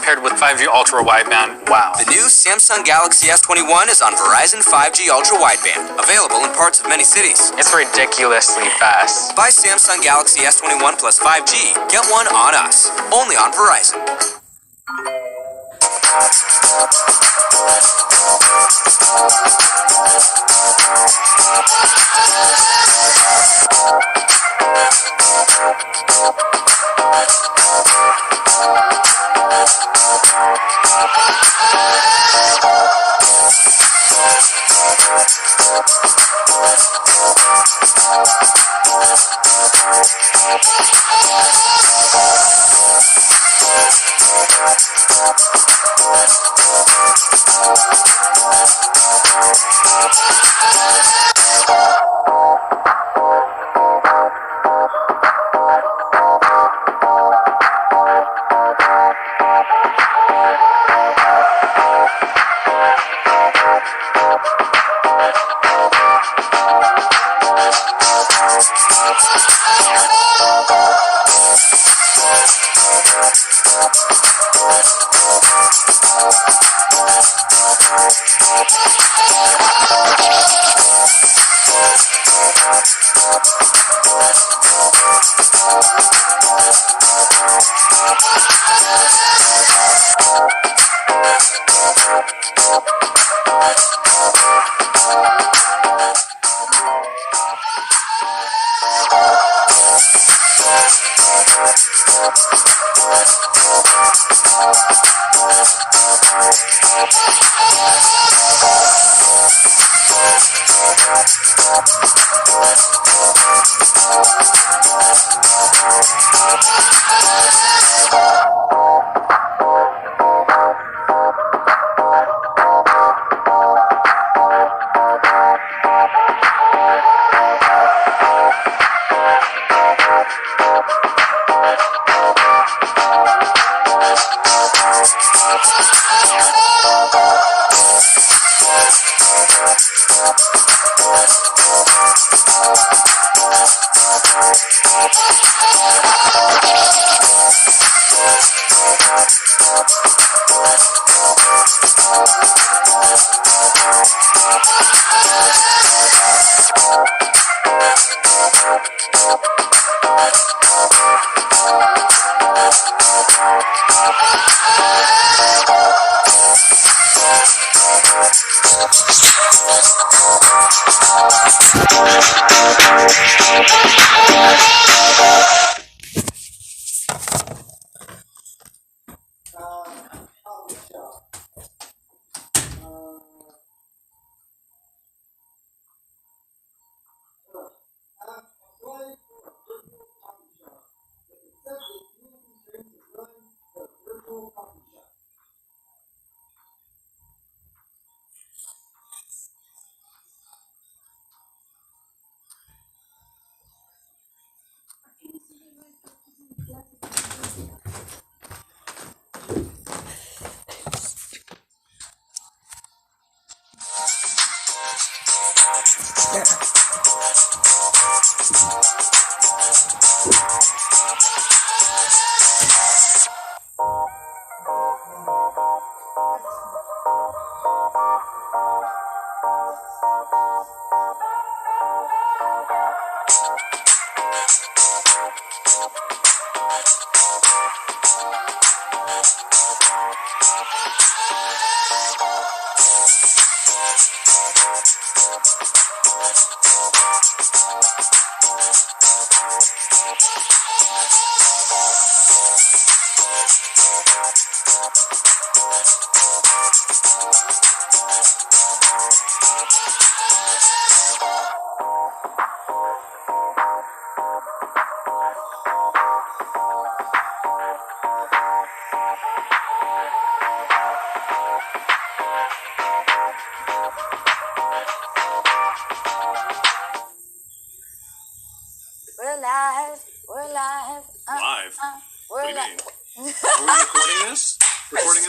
paired with 5G ultra wideband. Wow. The new Samsung Galaxy S21 is on Verizon 5G ultra wideband, available in parts of many cities. It's ridiculously fast. Buy Samsung Galaxy S21 plus 5G. Get one on us. Only on Verizon.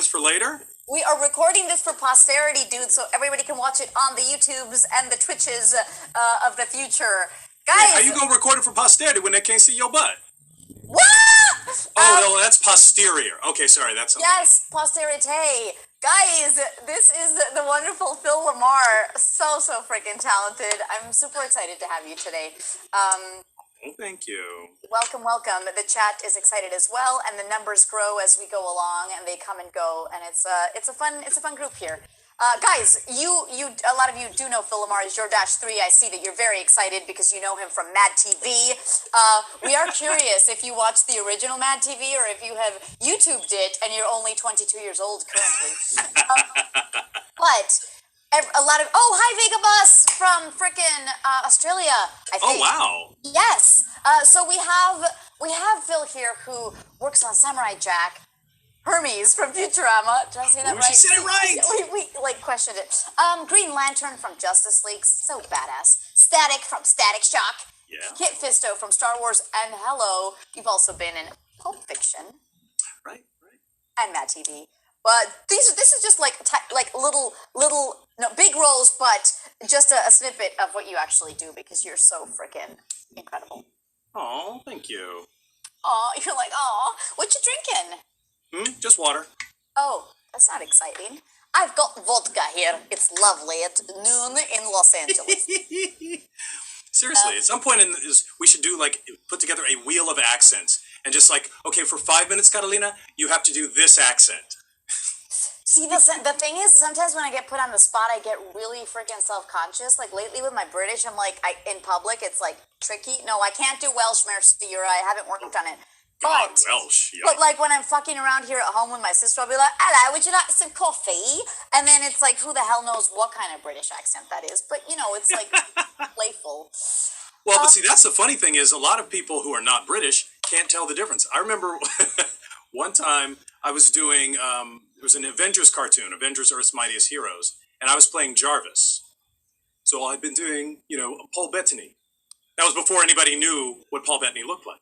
For later? We are recording this for posterity, dude, so everybody can watch it on the YouTubes and the Twitches of the future. Guys! Hey, how you gonna record it for posterity when they can't see your butt? What? Oh, no, that's posterior. Okay, sorry, that's something. Yes, posterite. Guys, this is the wonderful Phill Lamrr. So freaking talented. I'm super excited to have you today. Oh, thank you. Welcome. The chat is excited as well, and the numbers grow as we go along, and they come and go, and it's a fun group here. Guys, a lot of you do know Phill Lamrr is your -3. I see that you're very excited because you know him from Mad TV. We are curious if you watched the original Mad TV or if you have YouTubed it and you're only 22 years old currently. But a lot of hi Vega Bus from frickin' Australia. I think. Oh, wow. Yes. So we have Phill here who works on Samurai Jack. Hermes from Futurama. Did I say that right? She said it right. We questioned it. Green Lantern from Justice League. So badass. Static from Static Shock. Yeah. Kit Fisto from Star Wars. And hello, you've also been in Pulp Fiction. Right. And Mad TV. But this is just like little big roles, but just a snippet of what you actually do because you're so freaking incredible. Oh, thank you. Aw, you're like, aw, what you drinking? Just water. Oh, that's not exciting. I've got vodka here. It's lovely at noon in Los Angeles. Seriously, at some point in this, we should put together a wheel of accents and just okay, for 5 minutes, Catalina, you have to do this accent. See, the thing is, sometimes when I get put on the spot, I get really freaking self-conscious. Like lately with my British, I'm in public, it's tricky. No, I can't do Welsh, Mercia. I haven't worked on it. God, Welsh, yeah. But when I'm fucking around here at home with my sister, I'll be like, hello, would you like some coffee? And then it's who the hell knows what kind of British accent that is? But, it's playful. Well, but see, that's the funny thing is a lot of people who are not British can't tell the difference. I remember one time I was doing, it was an Avengers cartoon, Avengers Earth's Mightiest Heroes, and I was playing Jarvis. So I'd been doing, Paul Bettany. That was before anybody knew what Paul Bettany looked like.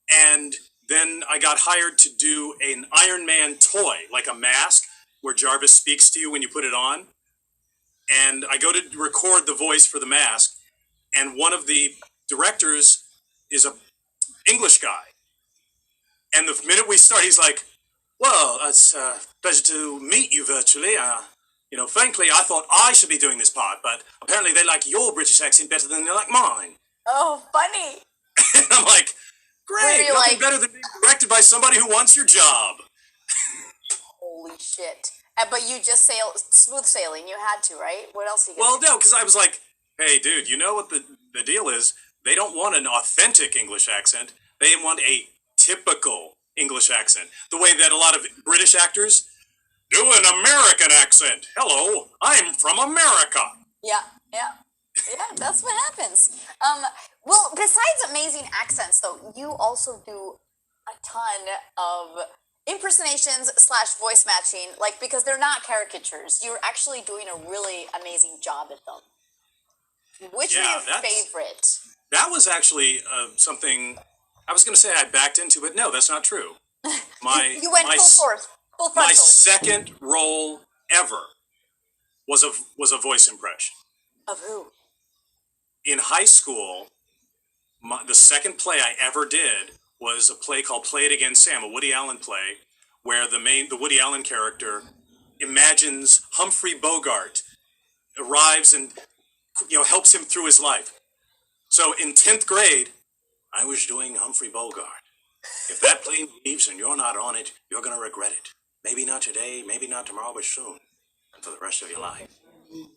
And then I got hired to do an Iron Man toy, like a mask, where Jarvis speaks to you when you put it on. And I go to record the voice for the mask, and one of the directors is a English guy. And the minute we start, he's like, well, it's a pleasure to meet you virtually. Frankly, I thought I should be doing this part, but apparently they like your British accent better than they like mine. Oh, funny. And I'm like, great, nothing better than being directed by somebody who wants your job. Holy shit. But you just smooth sailing. You had to, right? What else you Well, no, because I was like, hey, dude, you know what the deal is? They don't want an authentic English accent. They want a typical English accent. The way that a lot of British actors do an American accent. Hello, I'm from America. Yeah, that's what happens. Well, besides amazing accents, though, you also do a ton of impersonations / voice matching, because they're not caricatures. You're actually doing a really amazing job at them. Which are your favorite? That was actually something I was going to say I backed into, but no, that's not true. You went full force. Full frontal. My second role ever was a voice impression. Of who? In high school, the second play I ever did was a play called Play It Again, Sam, a Woody Allen play, where the Woody Allen character imagines Humphrey Bogart arrives and helps him through his life. So in 10th grade, I was doing Humphrey Bogart. If that plane leaves and you're not on it, you're going to regret it. Maybe not today, maybe not tomorrow, but soon. And for the rest of your life.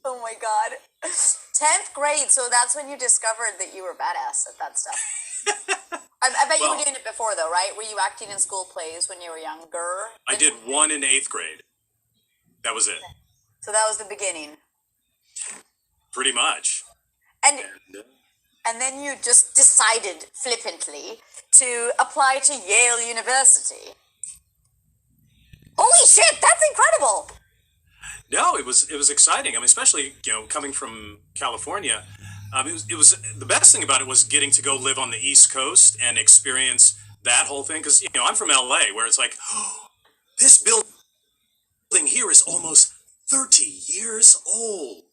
Oh my God. 10th grade, so that's when you discovered that you were badass at that stuff. I bet you were doing it before, though, right? Were you acting in school plays when you were younger? I did one in 8th grade. That was it. So that was the beginning. Pretty much. And then you just decided flippantly to apply to Yale University. Holy shit, that's incredible! No, it was exciting. I mean, especially coming from California. It was the best thing about it was getting to go live on the East Coast and experience that whole thing. Because I'm from LA, where it's like, oh, this building here is almost 30 years old.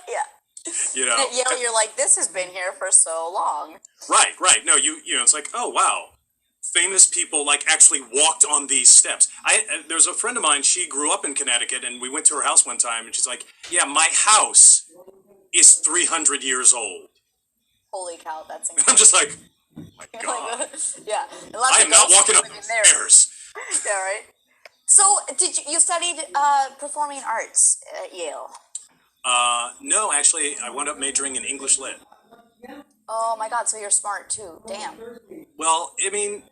Yeah. At Yale, you're like, this has been here for so long. Right. No, it's like, oh wow, famous people like actually walked on these steps. There's a friend of mine. She grew up in Connecticut, and we went to her house one time, and she's like, "Yeah, my house is 300 years old." Holy cow, that's incredible. I'm just like, oh my God. Yeah. I am not walking up those stairs. Yeah, right. So, you studied performing arts at Yale? No, actually, I wound up majoring in English Lit. Oh my God, so you're smart too. Damn. Well, I mean,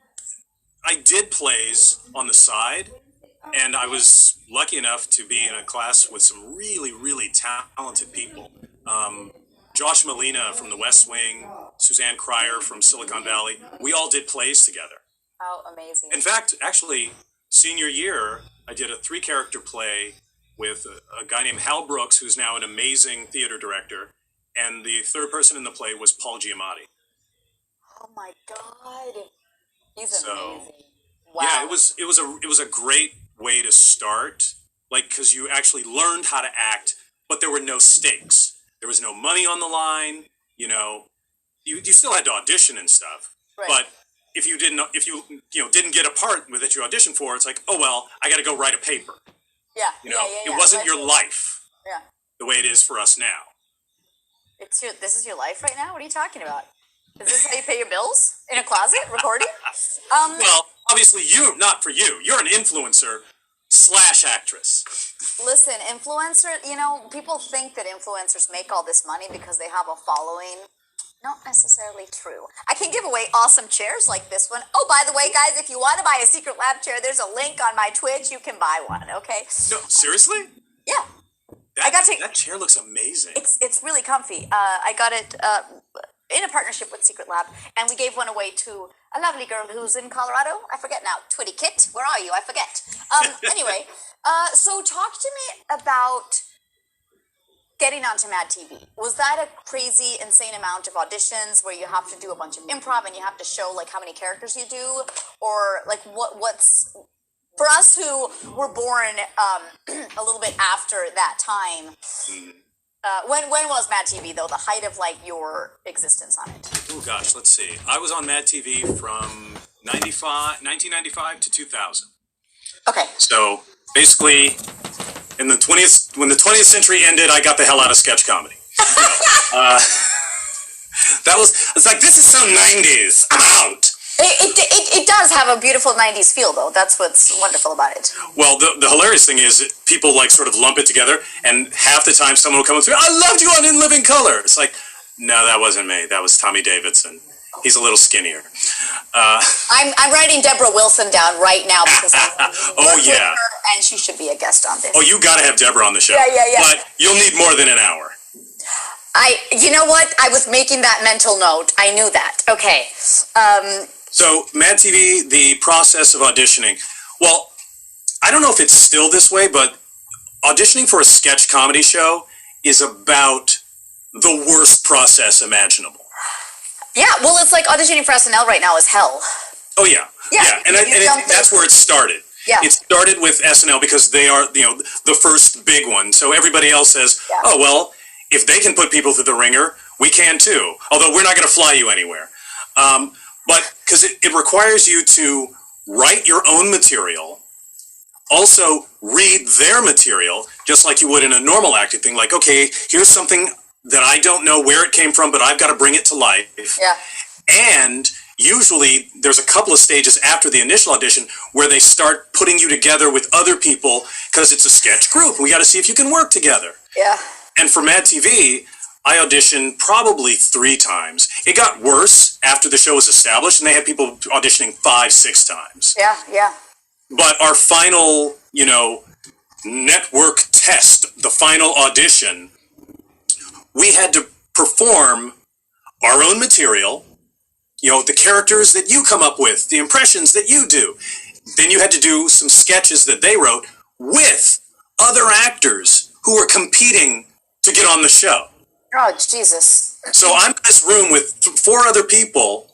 I did plays on the side, and I was lucky enough to be in a class with some really, really talented people. Josh Molina from The West Wing, Suzanne Cryer from Silicon Valley. We all did plays together. Oh, amazing. In fact, actually, senior year, I did a 3-character play with a guy named Hal Brooks, who's now an amazing theater director, and the third person in the play was Paul Giamatti. Oh my God, he's amazing. Wow. Yeah, it was a great way to start, like, because you actually learned how to act, but there were no stakes. There was no money on the line. You know, you still had to audition and stuff, right. But if you didn't get a part that you auditioned for, it's like, oh well, I got to go write a paper. Yeah, It wasn't your life. Yeah. The way it is for us now. This is your life right now? What are you talking about? Is this how you pay your bills? In a closet, recording? Well, obviously not for you. You're an influencer / actress. Listen, influencer, people think that influencers make all this money because they have a following. Not necessarily true. I can give away awesome chairs like this one. Oh, by the way, guys, if you want to buy a Secret Lab chair, there's a link on my Twitch. You can buy one, okay? No, seriously? Yeah. That chair looks amazing. It's really comfy. I got it in a partnership with Secret Lab, and we gave one away to a lovely girl who's in Colorado. I forget now. Twitty Kit, where are you? I forget. Anyway, so talk to me about getting onto Mad TV. Was that a crazy, insane amount of auditions where you have to do a bunch of improv and you have to show like how many characters you do, or like what's for us who were born a little bit after that time? When was Mad TV though? The height of like your existence on it? Oh gosh, let's see. I was on Mad TV from 1995 to 2000. Okay. So basically, when the 20th century ended, I got the hell out of sketch comedy. It's like, this is so 90s. I'm out. It does have a beautiful 90s feel, though. That's what's wonderful about it. Well, the hilarious thing is that people like sort of lump it together, and half the time someone will come up to me, I loved you on In Living Color. It's like, no, that wasn't me. That was Tommy Davidson. He's a little skinnier. I'm writing Deborah Wilson down right now because I'm with her, and she should be a guest on this. Oh, you got to have Deborah on the show. Yeah. But you'll need more than an hour. You know what? I was making that mental note. I knew that. Okay. So, Mad TV, the process of auditioning. Well, I don't know if it's still this way, but auditioning for a sketch comedy show is about the worst process imaginable. Yeah, well, it's like auditioning for SNL right now is hell. Oh, yeah. And that's where it started. Yeah. It started with SNL because they are, the first big one. So everybody else says, oh, well, if they can put people through the ringer, we can too. Although we're not going to fly you anywhere. But because it requires you to write your own material, also read their material, just like you would in a normal acting thing. Like, okay, here's something that I don't know where it came from, but I've got to bring it to life. Yeah. And usually there's a couple of stages after the initial audition where they start putting you together with other people because it's a sketch group. We got to see if you can work together. Yeah. And for Mad TV, I auditioned probably 3 times. It got worse after the show was established, and they had people auditioning 5, 6 times. Yeah. But our final, network test, the final audition, we had to perform our own material, the characters that you come up with, the impressions that you do. Then you had to do some sketches that they wrote with other actors who were competing to get on the show. Oh, Jesus. So I'm in this room with 4 other people,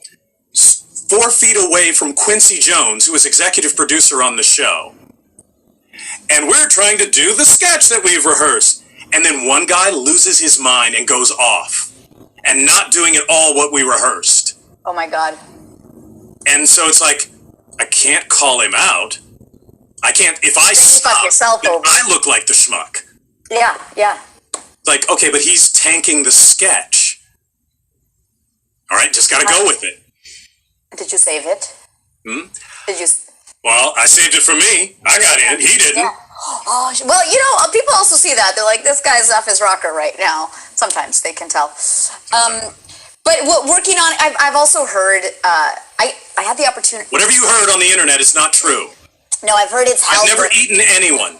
4 feet away from Quincy Jones, who was executive producer on the show. And we're trying to do the sketch that we've rehearsed. And then one guy loses his mind and goes off and not doing at all what we rehearsed. Oh, my God. And so it's like, I can't call him out. I can't, if I suck, yourself then over. I look like the schmuck. Yeah. Like, okay, but he's tanking the sketch. All right, just got to go with it. Did you save it? Did you? Well, I saved it for me. I got in. He didn't. Yeah. Oh, well, people also see that. They're like, this guy's off his rocker right now. Sometimes they can tell. But working on, I've also heard, I had the opportunity. Whatever you heard on the internet is not true. No, I've heard it's hell. I've never eaten anyone.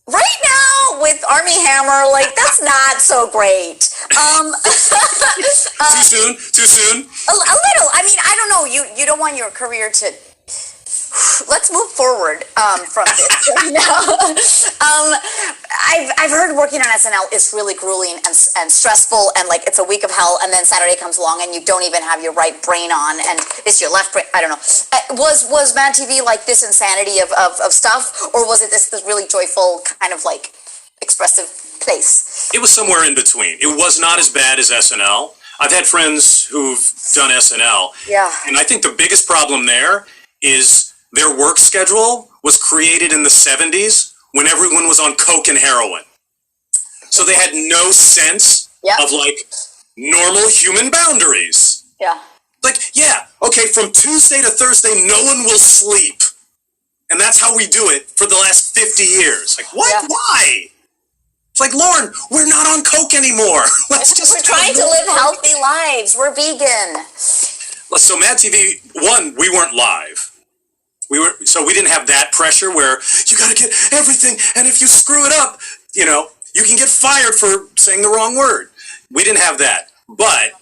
Right now, with Army Hammer, like, that's not so great. Too soon? Too soon? A little. I mean, I don't know. You don't want your career to... Let's move forward from this right now. I've heard working on SNL is really grueling and stressful, and like it's a week of hell, and then Saturday comes along and you don't even have your right brain on, and it's your left brain. I don't know. Was Mad TV like this insanity of stuff, or was it this really joyful kind of like expressive place? It was somewhere in between. It was not as bad as SNL. I've had friends who've done SNL, and I think the biggest problem there is their work schedule was created in the 70s when everyone was on coke and heroin. So they had no sense of like normal human boundaries. Yeah. Like, okay, from Tuesday to Thursday, no one will sleep. And that's how we do it for the last 50 years. Like, what? Yeah. Why? It's like, Lauren, we're not on coke anymore. We're trying to live healthy lives. We're vegan. So Mad TV, we weren't live. So we didn't have that pressure where you got to get everything, and if you screw it up, you can get fired for saying the wrong word. We didn't have that. But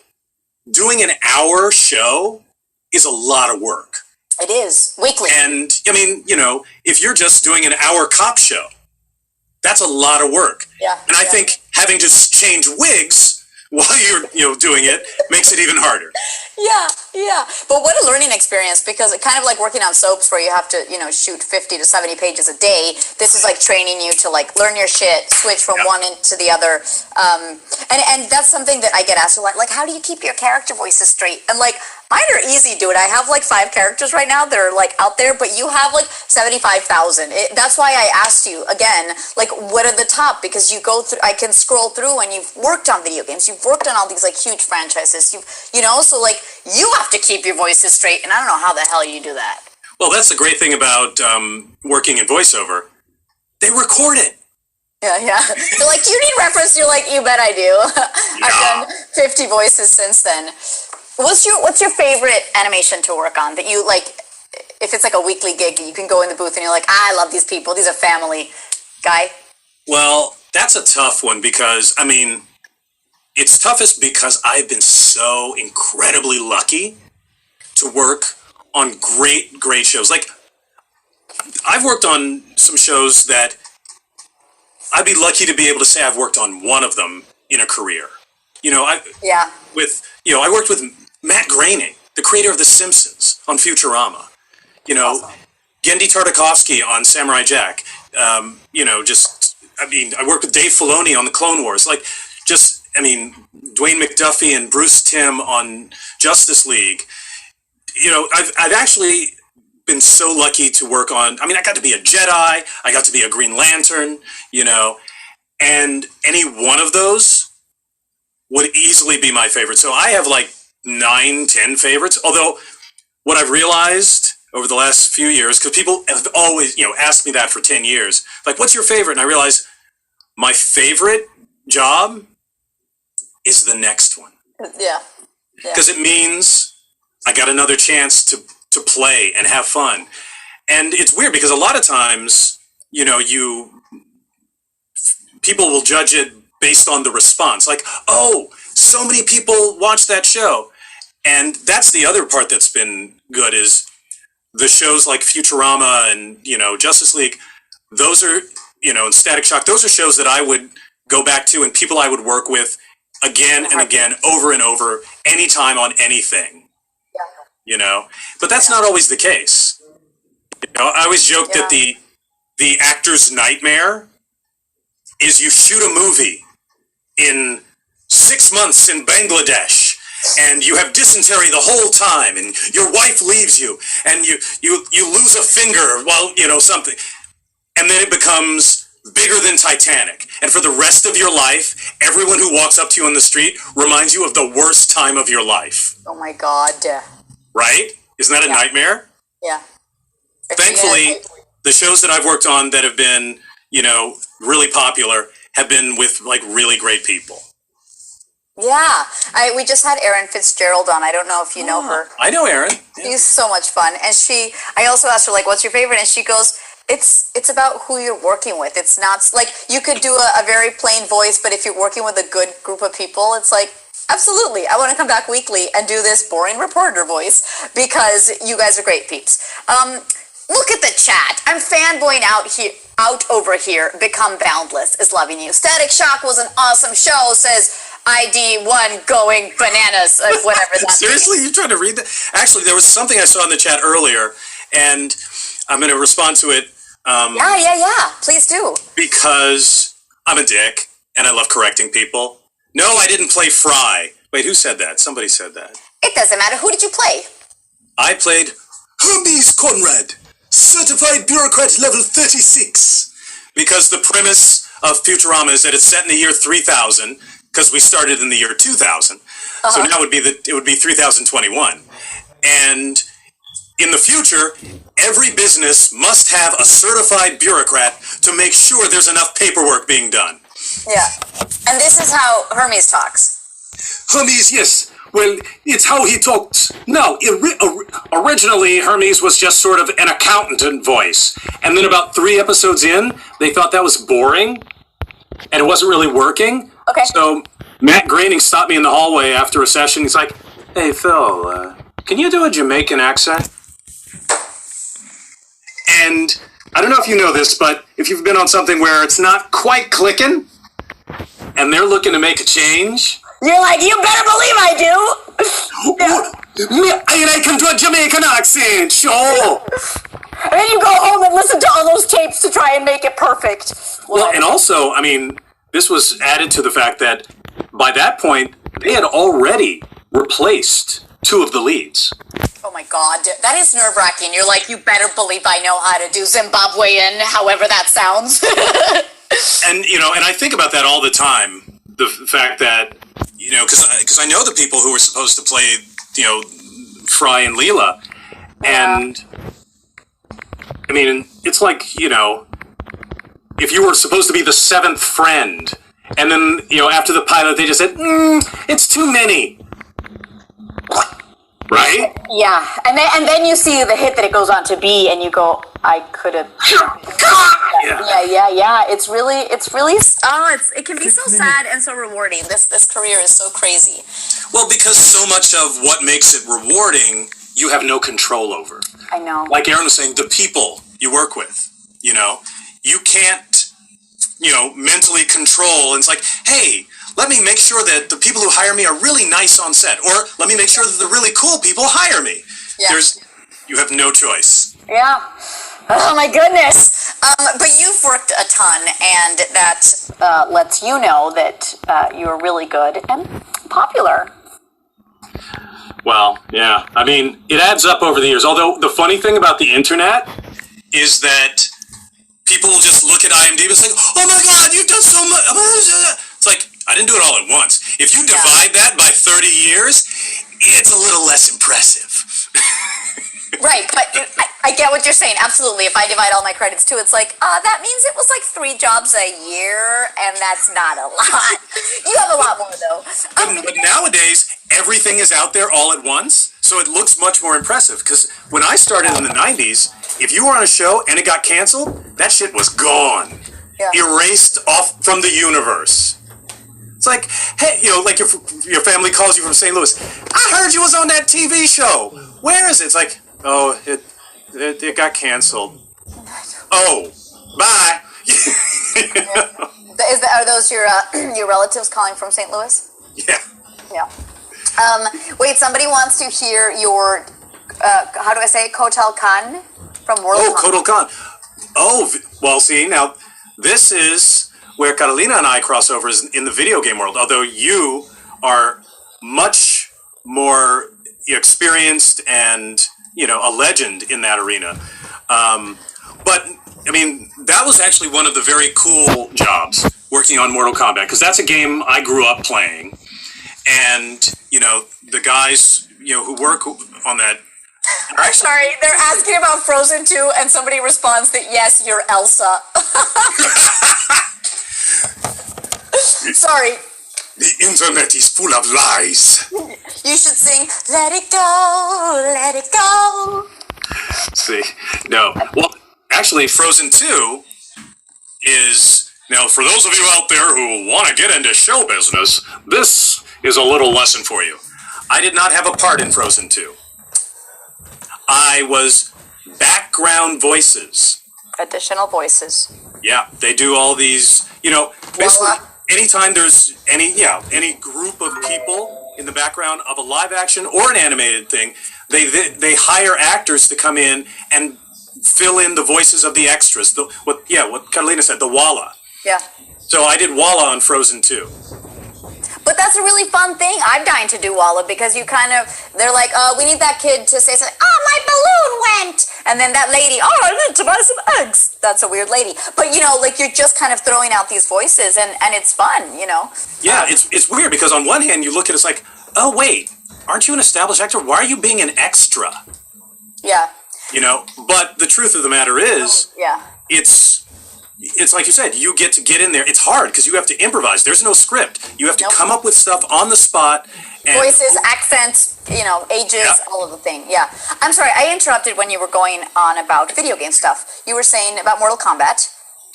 doing an hour show is a lot of work. It is. Weekly. And, I mean, if you're just doing an hour cop show, that's a lot of work. Yeah. And I think having to change wigs while you're doing it makes it even harder. Yeah. But what a learning experience, because it kind of like working on soaps where you have to, shoot 50 to 70 pages a day. This is like training you to like learn your shit, switch from one into the other. And that's something that I get asked a lot. Like, how do you keep your character voices straight? And like, mine are easy, dude. I have like 5 characters right now that are like out there, but you have like 75,000. That's why I asked you again, like, what are the top? Because you go through, I can scroll through, and you've worked on video games. You've worked on all these like huge franchises. So like you have to keep your voices straight, and I don't know how the hell you do that. Well, that's the great thing about working in voiceover. They record it. Yeah. They're like, do you need reference? You're like, you bet I do. I've done 50 voices since then. What's your favorite animation to work on that you like? If it's like a weekly gig, you can go in the booth and you're like, I love these people. These are family. Guy? Well, that's a tough one because, I mean, it's toughest because I've been so incredibly lucky to work on great shows. Like, I've worked on some shows that I'd be lucky to be able to say I've worked on one of them in a career. I worked with Matt Groening, the creator of The Simpsons, on Futurama. Awesome. Gendy Tartakovsky on Samurai Jack. I worked with Dave Filoni on the Clone Wars. Dwayne McDuffie and Bruce Timm on Justice League. I've actually been so lucky to work on, I got to be a Jedi, I got to be a Green Lantern, and any one of those would easily be my favorite. So I have like 9, 10 favorites, although what I've realized over the last few years, because people have always, asked me that for 10 years, like, what's your favorite? And I realized my favorite job is the next one. Yeah. Because it means I got another chance to play and have fun. And it's weird because a lot of times, people will judge it based on the response. Like, oh, so many people watch that show. And that's the other part that's been good is the shows like Futurama and, Justice League. Those are, and Static Shock, those are shows that I would go back to and people I would work with again and again, over and over, anytime on anything. But that's not always the case. I always joke that the actor's nightmare is you shoot a movie in 6 months in Bangladesh, and you have dysentery the whole time, and your wife leaves you, and you lose a finger while, something. And then it becomes bigger than Titanic. And for the rest of your life, everyone who walks up to you on the street reminds you of the worst time of your life. Oh my God. Right? Isn't that a nightmare? Yeah. Thankfully, the shows that I've worked on that have been, really popular have been with, really great people. Yeah. We just had Erin Fitzgerald on. I don't know if you know her. I know Erin. Yeah. She's so much fun. And I also asked her, what's your favorite? And she goes, it's about who you're working with. It's not, you could do a very plain voice, but if you're working with a good group of people, it's like, absolutely, I want to come back weekly and do this boring reporter voice because you guys are great peeps. Look at the chat. I'm fanboying out over here. Become Boundless is loving you. Static Shock was an awesome show, says ID1 going bananas, whatever that Seriously? means. You trying to read that? Actually, there was something I saw in the chat earlier, and I'm going to respond to it. Yeah. Please do. Because I'm a dick, and I love correcting people. No, I didn't play Fry. Wait, who said that? Somebody said that. It doesn't matter. Who did you play? I played Hermes Conrad, certified bureaucrat level 36. Because the premise of Futurama is that it's set in the year 3000, because we started in the year 2000. So now it would be 3021. And in the future, every business must have a certified bureaucrat to make sure there's enough paperwork being done. Yeah. And this is how Hermes talks. Hermes, yes. Well, it's how he talked. No, originally Hermes was just sort of an accountant voice. And then about 3 episodes in, they thought that was boring. And it wasn't really working. Okay. So Matt Groening stopped me in the hallway after a session. He's like, hey, Phil, can you do a Jamaican accent? And I don't know if you know this, but if you've been on something where it's not quite clicking, and they're looking to make a change... You're like, you better believe I do. And I can do a Jamaican accent, sure. And then you go home and listen to all those tapes to try and make it perfect. Well, and also, I mean, this was added to the fact that by that point, they had already replaced 2 of the leads. Oh my God, that is nerve-wracking. You're like, you better believe I know how to do Zimbabwean, however that sounds. And, and I think about that all the time. The fact that, because I know the people who were supposed to play, Fry and Leela. And, I mean, it's like, if you were supposed to be the 7th friend, and then, after the pilot, they just said, it's too many. Right? Yeah, and then you see the hit that it goes on to be, and you go, I could have. Yeah. It's really. It can be so sad and so rewarding. This career is so crazy. Well, because so much of what makes it rewarding, You have no control over. I know. Like Aaron was saying, the people you work with, you can't, mentally control. And it's like, hey, let me make sure that the people who hire me are really nice on set, or let me make sure that the really cool people hire me. Yeah. You have no choice. Yeah. Oh my goodness. But you've worked a ton, and that lets you know that you're really good and popular. Well, yeah. I mean, it adds up over the years. Although the funny thing about the internet Is that people will just look at IMDb and say, oh my God, you've done so much. It's like, I didn't do it all at once. If you divide that by 30 years, it's a little less impressive. Right, but I get what you're saying. Absolutely. If I divide all my credits too, it's like, that means it was like 3 jobs a year, and that's not a lot. You have a lot more, though. But nowadays, everything is out there all at once, so it looks much more impressive. Because when I started in the 90s, if you were on a show and it got canceled, that shit was gone. Yeah. Erased off from the universe. It's like, hey, like your family calls you from St. Louis. I heard you was on that TV show. Where is it? It's like, oh, it got canceled. Oh, bye. Are those your relatives calling from St. Louis? Yeah. Yeah. Wait, somebody wants to hear your, how do I say it? Kotal Khan from World Oh, Kotal Khan. Oh, well, see, now, this is where Carolina and I cross over is in the video game world, although you are much more experienced and, you know, a legend in that arena. But I mean, that was actually one of the very cool jobs, working on Mortal Kombat, because that's a game I grew up playing. And, you know, the guys, you know, who work on that. I'm sorry, they're asking about Frozen 2, and somebody responds that yes, you're Elsa. Sorry. The internet is full of lies. You should sing, let it go, let it go. See, no. Well, actually, Frozen 2 is, now for those of you out there who want to get into show business, this is a little lesson for you. I did not have a part in Frozen 2. I was background voices. Additional voices. Yeah, they do all these, you know, basically Voila. anytime there's any group of people in the background of a live action or an animated thing, they hire actors to come in and fill in the voices of the extras. What Catalina said, the Walla. Yeah. So I did Walla on Frozen 2. But that's a really fun thing. I'm dying to do Walla because you kind of, they're like, we need that kid to say something. Oh, my balloon went. And then that lady, I need to buy some eggs. That's a weird lady. But, you know, like you're just kind of throwing out these voices and it's fun, you know? Yeah, it's weird because on one hand you look at it, it's like, oh, wait, aren't you an established actor? Why are you being an extra? Yeah. You know, but the truth of the matter is, Yeah. it's like you said, you get to get in there. It's hard because you have to improvise. There's no script. You have to Nope. come up with stuff on the spot. And Voices, accents, you know, ages, Yeah. all of the thing. Yeah. I'm sorry, I interrupted when you were going on about video game stuff. You were saying about Mortal Kombat.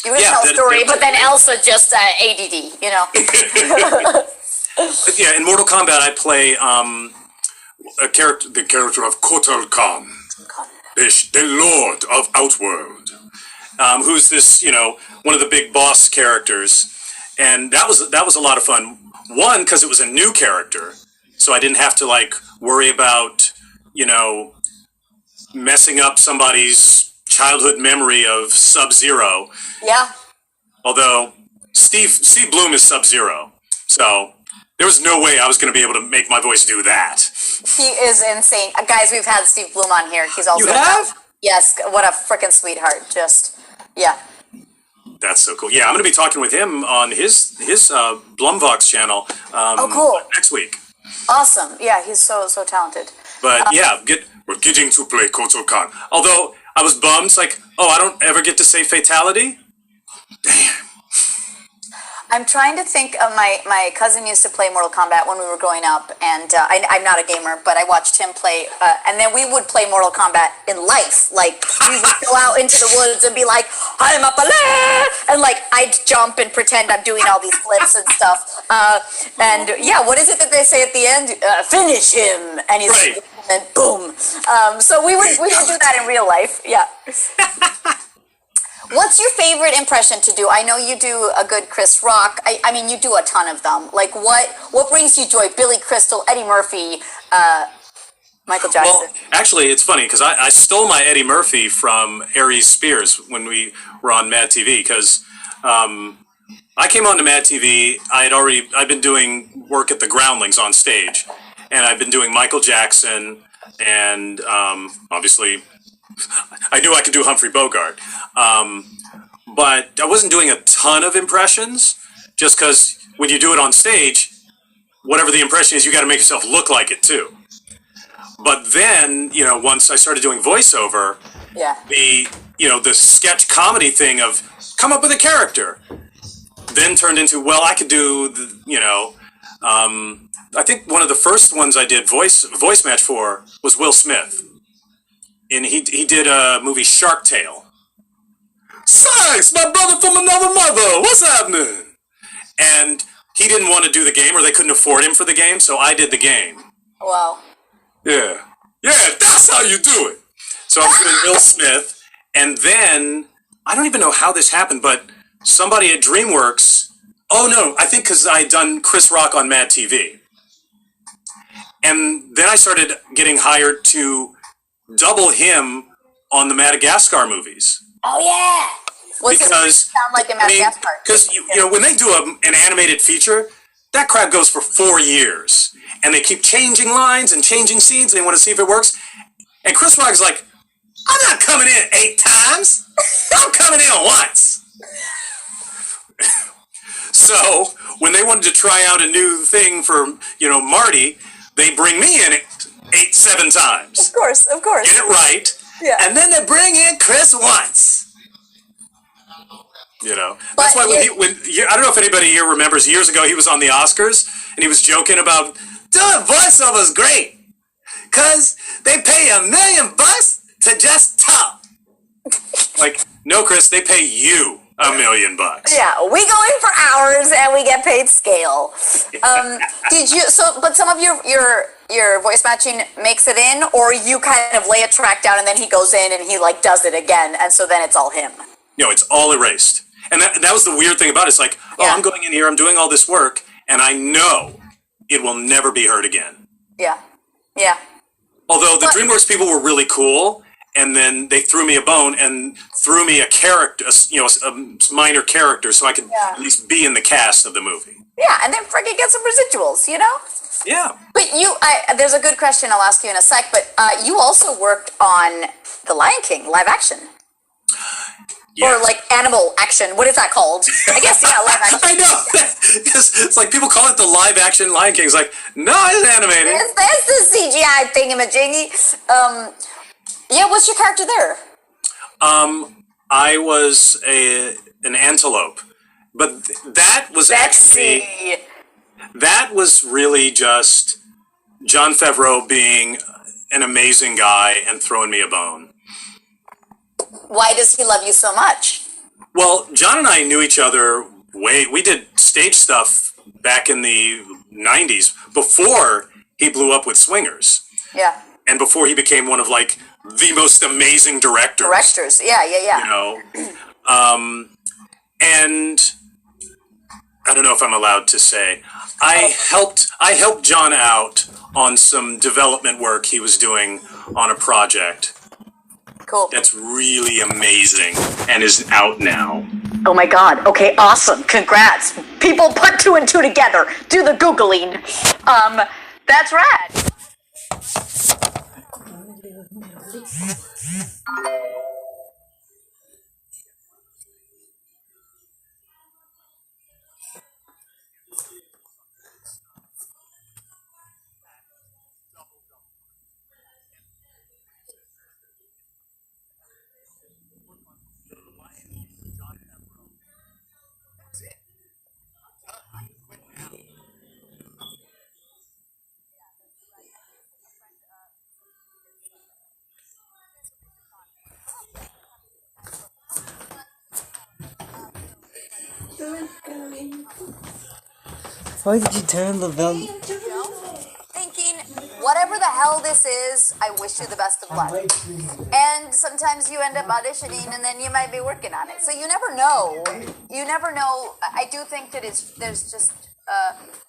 You were going to Yeah, tell a that- story, that- but then Elsa just ADD, you know? But yeah, in Mortal Kombat, I play the character of Kotal Khan, the Lord of Outworld, who's this, you know, one of the big boss characters, and that was a lot of fun. One, because it was a new character, so I didn't have to like worry about, you know, messing up somebody's childhood memory of Sub-Zero. Yeah. Although Steve Bloom is Sub-Zero, so there was no way I was going to be able to make my voice do that. He is insane. Guys, we've had Steve Bloom on here. He's also You have? Yes, what a freaking sweetheart. Just, yeah. That's so cool. Yeah, I'm going to be talking with him on his Blumvox channel Cool. next week. Awesome. Yeah, he's so talented. But yeah, we're getting to play Kotal Khan. Although I was bummed, it's like, oh, I don't ever get to say fatality? Damn. I'm trying to think of my cousin used to play Mortal Kombat when we were growing up, and I'm not a gamer, but I watched him play, and then we would play Mortal Kombat in life. Like, we would go out into the woods and be like, I'm up a and like, I'd jump and pretend I'm doing all these flips and stuff. And yeah, what is it that they say at the end? Finish him! And he's Right. and boom. So we would do that in real life, yeah. What's your favorite impression to do? I know you do a good Chris Rock. I mean, you do a ton of them. Like, what brings you joy? Billy Crystal, Eddie Murphy, Michael Jackson. Well, actually, it's funny because I stole my Eddie Murphy from Aries Spears when we were on Mad TV because I came on to Mad TV. I'd been doing work at the Groundlings on stage, and I've been doing Michael Jackson and obviously I knew I could do Humphrey Bogart, but I wasn't doing a ton of impressions just because when you do it on stage, whatever the impression is, you got to make yourself look like it too. But then, you know, once I started doing voiceover, Yeah. the sketch comedy thing of come up with a character, then turned into, well, I could do, I think one of the first ones I did voice match for was Will Smith. And he did a movie Shark Tale. Sykes, my brother from another mother, what's happening? And he didn't want to do the game, or they couldn't afford him for the game, so I did the game. Wow. Yeah, that's how you do it. So I was doing Will Smith, and then, I don't even know how this happened, but somebody at DreamWorks, oh no, I think because I had done Chris Rock on Mad TV. And then I started getting hired to double him on the Madagascar movies. Oh yeah. What's his Because sound like in Madagascar? Because when they do an animated feature, that crap goes for 4 years. And they keep changing lines and changing scenes, and they want to see if it works. And Chris Rock's like, I'm not coming in 8 times. I'm coming in once. So when they wanted to try out a new thing for, Marty, they bring me in 7 times. Of course. Get it right. Yeah. And then they bring in Chris once. That's But why I don't know if anybody here remembers, years ago he was on the Oscars and he was joking about doing voiceover's great because they pay $1 million to just talk. Like, no, Chris, they pay you $1 million. Yeah, we go in for hours and we get paid scale. But some of your voice matching makes it in, or you kind of lay a track down and then he goes in and he like does it again, and so then it's all him. No, it's all erased. And that was the weird thing about it. It's like, I'm going in here, I'm doing all this work, and I know it will never be heard again. Yeah. Although the DreamWorks people were really cool, and then they threw me a bone and threw me a character, a minor character, so I could at least be in the cast of the movie. Yeah, and then freaking get some residuals, Yeah. But there's a good question I'll ask you in a sec, but you also worked on The Lion King live action. Yes. Or like animal action. What is that called? I guess, live action. I know. It's like people call it the live action Lion King. It's like, no, it's animated. That's the CGI thingamajiggy. What's your character there? I was an antelope. But that was that was really just Jon Favreau being an amazing guy and throwing me a bone. Why does he love you so much? Well, John and I knew each other we did stage stuff back in the 90s before he blew up with Swingers. Yeah. And before he became one of like the most amazing directors. Yeah. And I don't know if I'm allowed to say, I helped John out on some development work he was doing on a project. Cool. That's really amazing and is out now. Oh my God. Okay, awesome. Congrats. People put 2 and 2 together. Do the Googling. That's rad. Why did you turn the bell? Thinking, whatever the hell this is, I wish you the best of luck. And sometimes you end up auditioning and then you might be working on it. So you never know. I do think that there's just,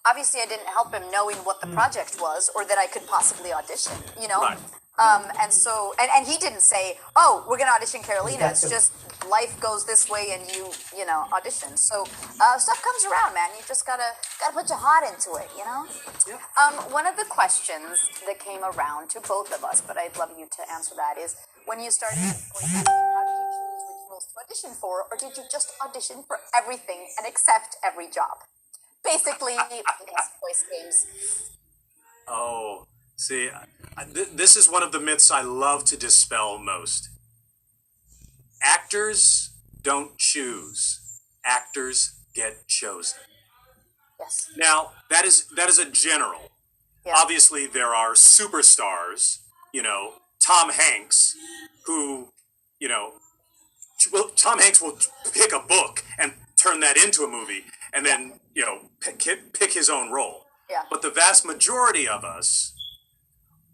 obviously I didn't help him knowing what the project was or that I could possibly audition, Right. And he didn't say, oh, we're going to audition Carolina. It's just life goes this way and you audition. So stuff comes around, man. You just gotta put your heart into it, Yeah. One of the questions that came around to both of us, but I'd love you to answer that, is when you started voice acting, how did you choose which roles to audition for, or did you just audition for everything and accept every job? Basically, voice games. Oh, see, this is one of the myths I love to dispel most. Actors don't choose. Actors get chosen. Yes. Now, that is a general. Yeah. Obviously, there are superstars, Tom Hanks, who, Tom Hanks will pick a book and turn that into a movie and then, pick his own role. Yeah. But the vast majority of us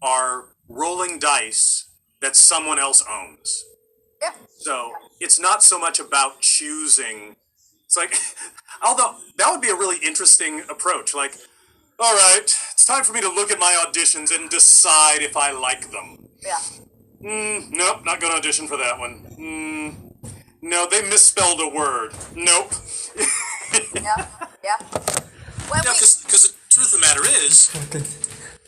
are rolling dice that someone else owns. Yeah. So it's not so much about choosing. It's like, although that would be a really interesting approach. Like, all right, it's time for me to look at my auditions and decide if I like them. Yeah. Nope, not going to audition for that one. No, they misspelled a word. Nope. Yeah. Because the truth of the matter is,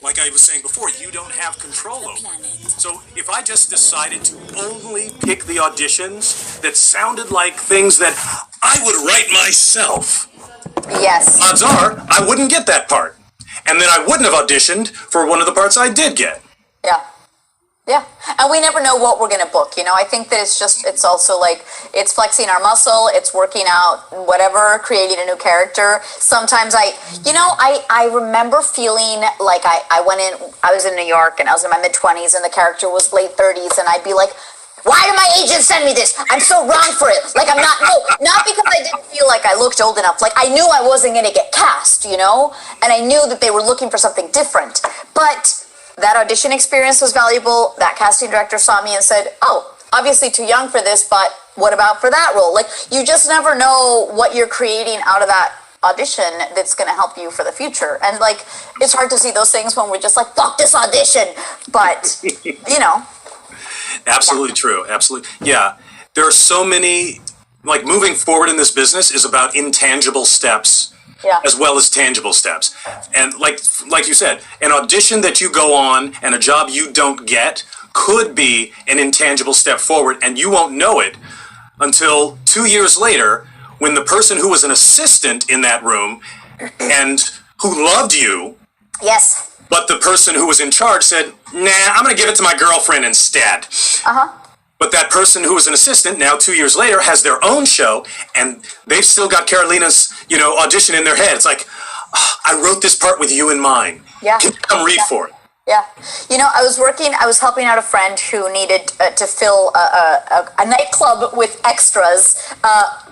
like I was saying before, you don't have control over it. So if I just decided to only pick the auditions that sounded like things that I would write myself, Yes. odds are I wouldn't get that part. And then I wouldn't have auditioned for one of the parts I did get. Yeah. Yeah. And we never know what we're going to book. You know, I think that it's also like, it's flexing our muscle, it's working out whatever, creating a new character. Sometimes I remember feeling like I was in New York and I was in my mid-20s and the character was late 30s and I'd be like, why did my agent send me this? I'm so wrong for it. Like, not because I didn't feel like I looked old enough. Like, I knew I wasn't going to get cast, you know? And I knew that they were looking for something different. But that audition experience was valuable. That casting director saw me and said, oh, obviously too young for this, but what about for that role? Like, you just never know what you're creating out of that audition that's going to help you for the future. And, like, it's hard to see those things when we're just like, fuck this audition. But, you know. Absolutely true. Absolutely. Yeah. There are so many, like, moving forward in this business is about intangible steps. Yeah. As well as tangible steps. And like you said, an audition that you go on and a job you don't get could be an intangible step forward, and you won't know it until 2 years later when the person who was an assistant in that room and who loved you, Yes. but the person who was in charge said, nah, I'm going to give it to my girlfriend instead. Uh-huh. But that person who was an assistant now 2 years later has their own show, and they've still got Carolina's, audition in their head. It's like, I wrote this part with you in mind. Yeah. Can you come read for it? Yeah. I was helping out a friend who needed to fill a nightclub with extras,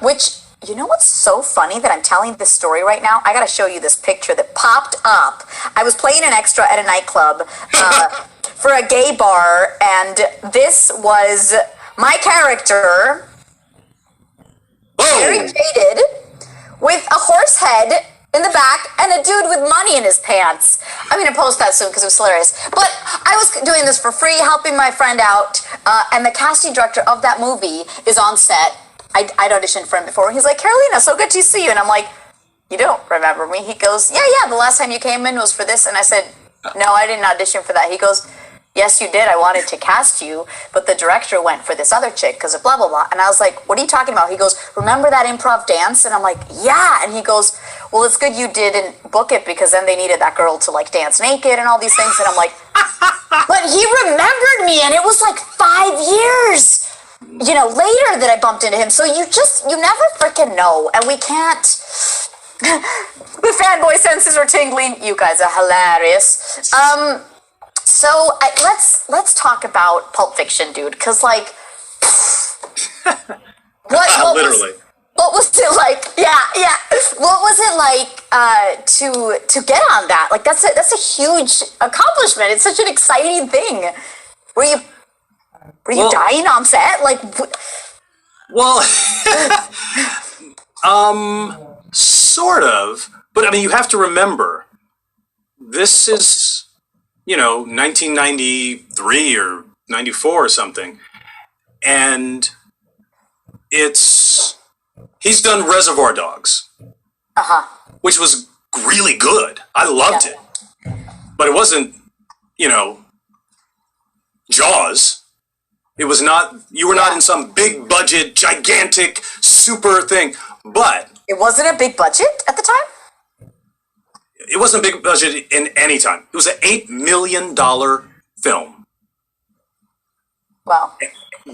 which, you know what's so funny that I'm telling this story right now? I gotta show you this picture that popped up. I was playing an extra at a nightclub, for a gay bar, and this was my character, very jaded, with a horse head in the back and a dude with money in his pants. I'm going to post that soon because it was hilarious. But I was doing this for free, helping my friend out, and the casting director of that movie is on set. I'd auditioned for him before. He's like, Carolina, so good to see you. And I'm like, you don't remember me? He goes, yeah, the last time you came in was for this. And I said, no, I didn't audition for that. He goes, yes, you did. I wanted to cast you, but the director went for this other chick because of blah, blah, blah. And I was like, what are you talking about? He goes, remember that improv dance? And I'm like, yeah. And he goes, well, it's good you didn't book it because then they needed that girl to, like, dance naked and all these things. And I'm like, but he remembered me, and it was like 5 years, later that I bumped into him. So you never freaking know. And we can't, the fanboy senses are tingling. You guys are hilarious. So let's talk about Pulp Fiction, dude, because, like, what was it like? Yeah. What was it like to get on that? Like, that's a huge accomplishment. It's such an exciting thing. Were you dying on set? Like, well, sort of. But I mean, you have to remember, this is 1993 or 94 or something. And he's done Reservoir Dogs. Which was really good. I loved it. But it wasn't, Jaws. It was not, you were not in some big budget, gigantic, super thing. But it wasn't a big budget at the time? It wasn't a big budget in any time. It was an $8 million film. Wow.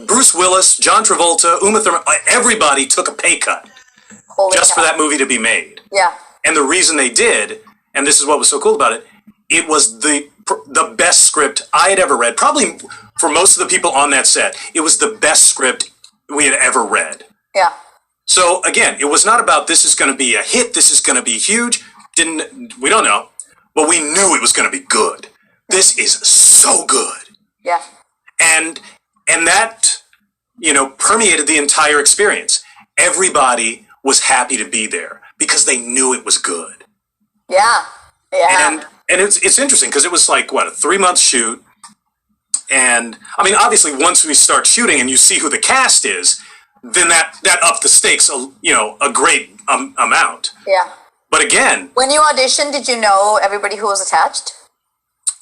Bruce Willis, John Travolta, Uma Thurman, everybody took a pay cut for that movie to be made. Yeah. And the reason they did, and this is what was so cool about it, it was the best script I had ever read. Probably for most of the people on that set, it was the best script we had ever read. Yeah. So again, it was not about this is going to be a hit, this is going to be huge. We don't know, but we knew it was going to be good. This is so good. Yeah. And that, permeated the entire experience. Everybody was happy to be there because they knew it was good. Yeah. Yeah. And it's interesting because it was like, what, a 3-month shoot. And I mean, obviously once we start shooting and you see who the cast is, then that upped the stakes, a great amount. Yeah. But again, When you auditioned, did you know everybody who was attached?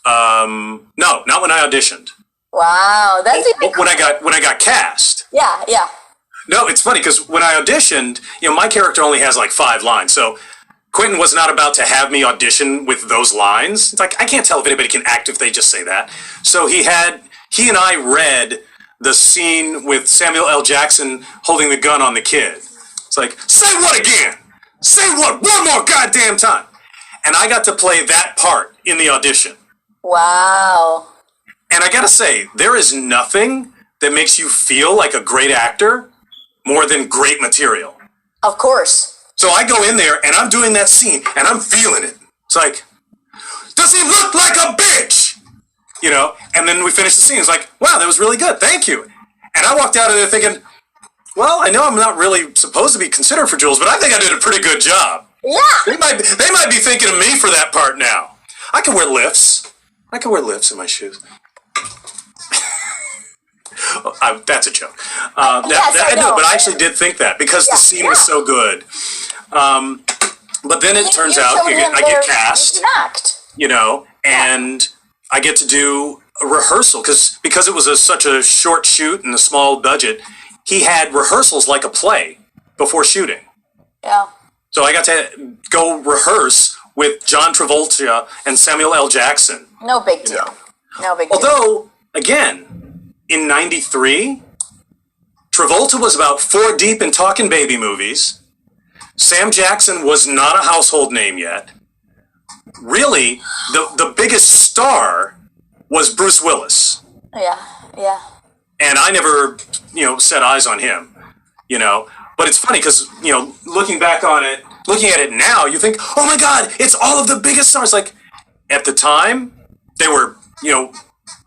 no, not when I auditioned. Wow, that's even When I got cast. yeah. No, it's funny because when I auditioned, my character only has like 5 lines. So Quentin was not about to have me audition with those lines. It's like, I can't tell if anybody can act if they just say that. So he and I read the scene with Samuel L. Jackson holding the gun on the kid. It's like, say what again? Say what one more goddamn time. And I got to play that part in the audition. Wow. And I gotta say, there is nothing that makes you feel like a great actor more than great material. Of course. So I go in there and I'm doing that scene and I'm feeling it. It's like, does he look like a bitch? And then we finish the scene. It's like, wow, that was really good. Thank you. And I walked out of there thinking, well, I know I'm not really supposed to be considered for Jules, but I think I did a pretty good job. Yeah. They might be thinking of me for that part now. I can wear lifts. I can wear lifts in my shoes. That's a joke. Yes, I know. But I actually did think that because the scene was so good. But then it turns out I get cast, and I get to do a rehearsal because it was such a short shoot and a small budget. He had rehearsals like a play before shooting. Yeah. So I got to go rehearse with John Travolta and Samuel L. Jackson. No big deal. No big deal. Although, again, in '93, Travolta was about 4 deep in Talking Baby movies. Sam Jackson was not a household name yet. Really, the biggest star was Bruce Willis. Yeah. And I never, set eyes on him, But it's funny because, looking at it now, you think, oh my God, it's all of the biggest stars. Like, at the time, they were,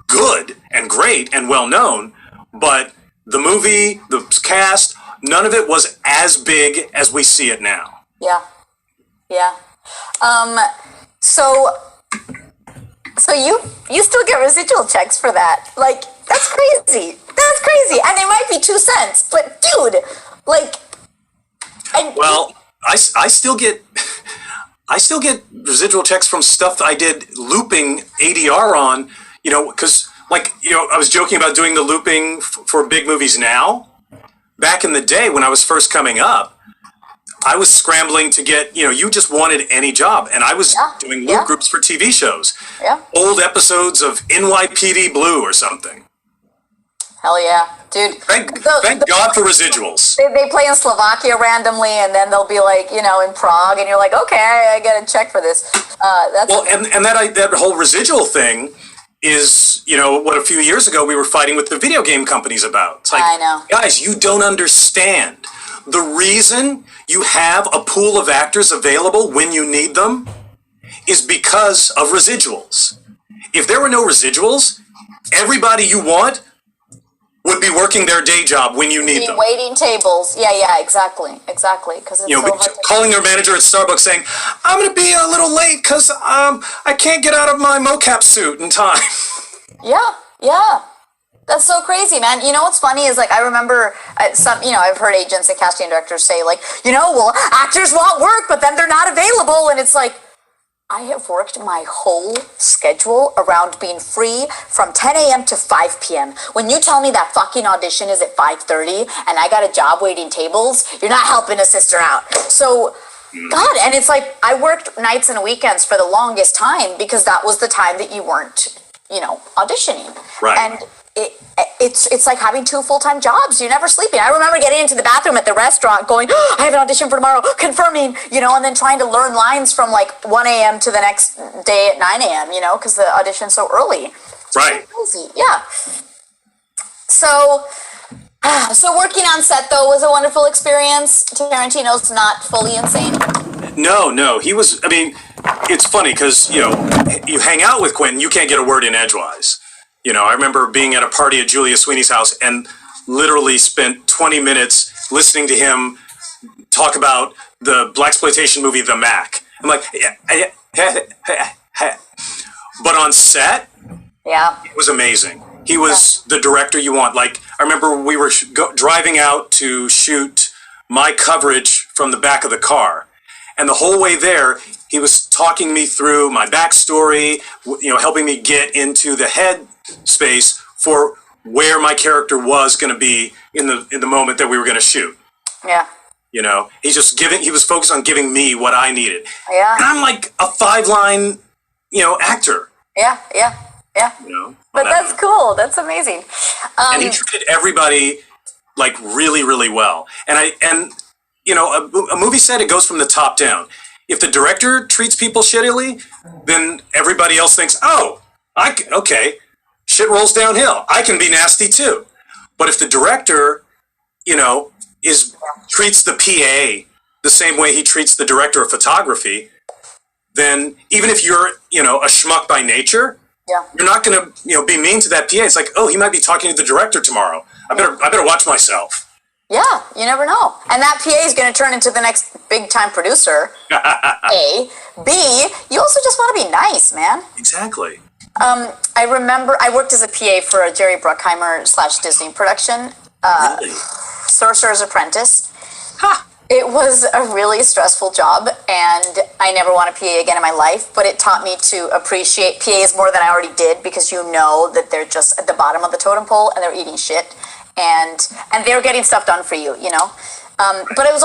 good and great and well known, but the movie, the cast, none of it was as big as we see it now. Yeah. So you still get residual checks for that? Like, that's crazy. And it might be 2 cents, but dude, like. Well, I still get residual checks from stuff that I did looping ADR on, because I was joking about doing the looping for big movies now. Back in the day when I was first coming up, I was scrambling to get, you just wanted any job, and I was doing loop groups for TV shows. Yeah. Old episodes of NYPD Blue or something. Hell yeah, dude. Thank God for residuals. They play in Slovakia randomly, and then they'll be like, in Prague, and you're like, okay, I get a check for this. And that whole residual thing is, what a few years ago we were fighting with the video game companies about. It's like, I know. Guys, you don't understand. The reason you have a pool of actors available when you need them is because of residuals. If there were no residuals, everybody you want would be working their day job when you need them. Waiting tables. Yeah, exactly. Because it's so hard to calling their manager at Starbucks saying, I'm going to be a little late because I can't get out of my mocap suit in time. Yeah. That's so crazy, man. What's funny is, like, I remember I've heard agents and casting directors say, like, well, actors want work, but then they're not available. And it's like, I have worked my whole schedule around being free from 10 a.m. to 5 p.m. When you tell me that fucking audition is at 5:30 and I got a job waiting tables, you're not helping a sister out. So, God, and it's like, I worked nights and weekends for the longest time because that was the time that you weren't, auditioning. Right. And it's like having 2 full-time jobs. You're never sleeping. I remember getting into the bathroom at the restaurant going, oh, I have an audition for tomorrow, confirming, and then trying to learn lines from like 1 a.m. to the next day at 9 a.m., because the audition's so early. It's right. Crazy. Yeah. So working on set, though, was a wonderful experience. Tarantino's not fully insane. No. He was, it's funny because, you hang out with Quentin, you can't get a word in edgewise. I remember being at a party at Julia Sweeney's house and literally spent 20 minutes listening to him talk about the blaxploitation movie The Mac. I'm like, but on set, it was amazing. He was the director you want. Like, I remember we were driving out to shoot my coverage from the back of the car. And the whole way there, he was talking me through my backstory, helping me get into the head space for where my character was going to be in the moment that we were going to shoot. Yeah. He was focused on giving me what I needed. Yeah. And I'm like a 5-line, actor. Yeah. But that's cool. That's amazing. And he treated everybody like really, really well. And a movie set, it goes from the top down. If the director treats people shittily, then everybody else thinks, oh, okay, shit rolls downhill. I can be nasty too. But if the director, treats the PA the same way he treats the director of photography, then even if you're, a schmuck by nature, you're not going to, be mean to that PA. It's like, oh, he might be talking to the director tomorrow. I better watch myself. Yeah, you never know. And that PA is going to turn into the next big-time producer, A. B, you also just want to be nice, man. Exactly. I remember I worked as a PA for a Jerry Bruckheimer / Disney production, Really? Sorcerer's Apprentice. Ha! It was a really stressful job, and I never want a PA again in my life, but it taught me to appreciate PAs more than I already did, because you know that they're just at the bottom of the totem pole and they're eating shit, and they're getting stuff done for you, But I was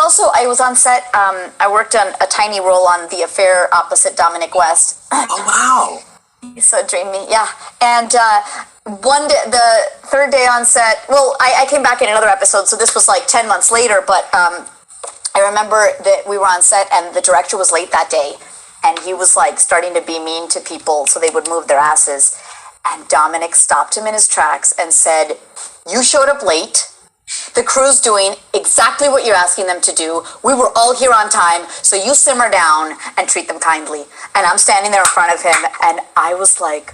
on set, I worked on a tiny role on The Affair opposite Dominic West. Oh, wow. He's so dreamy, yeah. And one day, the third day on set, well, I came back in another episode, so this was like 10 months later, but I remember that we were on set and the director was late that day, and he was like starting to be mean to people so they would move their asses. And Dominic stopped him in his tracks and said, "You showed up late. The crew's doing exactly what you're asking them to do. We were all here on time, so you simmer down and treat them kindly." And I'm standing there in front of him, and I was like,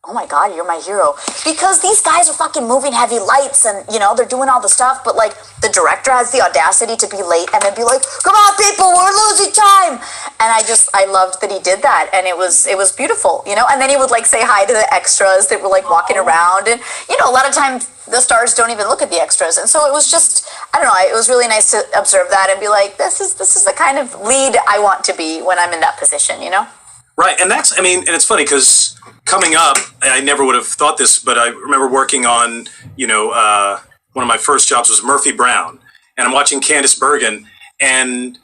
oh my God, you're my hero. Because these guys are fucking moving heavy lights and, they're doing all the stuff, but like the director has the audacity to be late and then be like, "Come on, people, we're losing time." And I loved that he did that. And it was beautiful, and then he would like say hi to the extras that were like walking around. And, a lot of times the stars don't even look at the extras. And so it was just, I don't know, it was really nice to observe that and be like, this is the kind of lead I want to be when I'm in that position, Right. And and it's funny because coming up, I never would have thought this, but I remember working on, one of my first jobs was Murphy Brown, and I'm watching Candice Bergen, and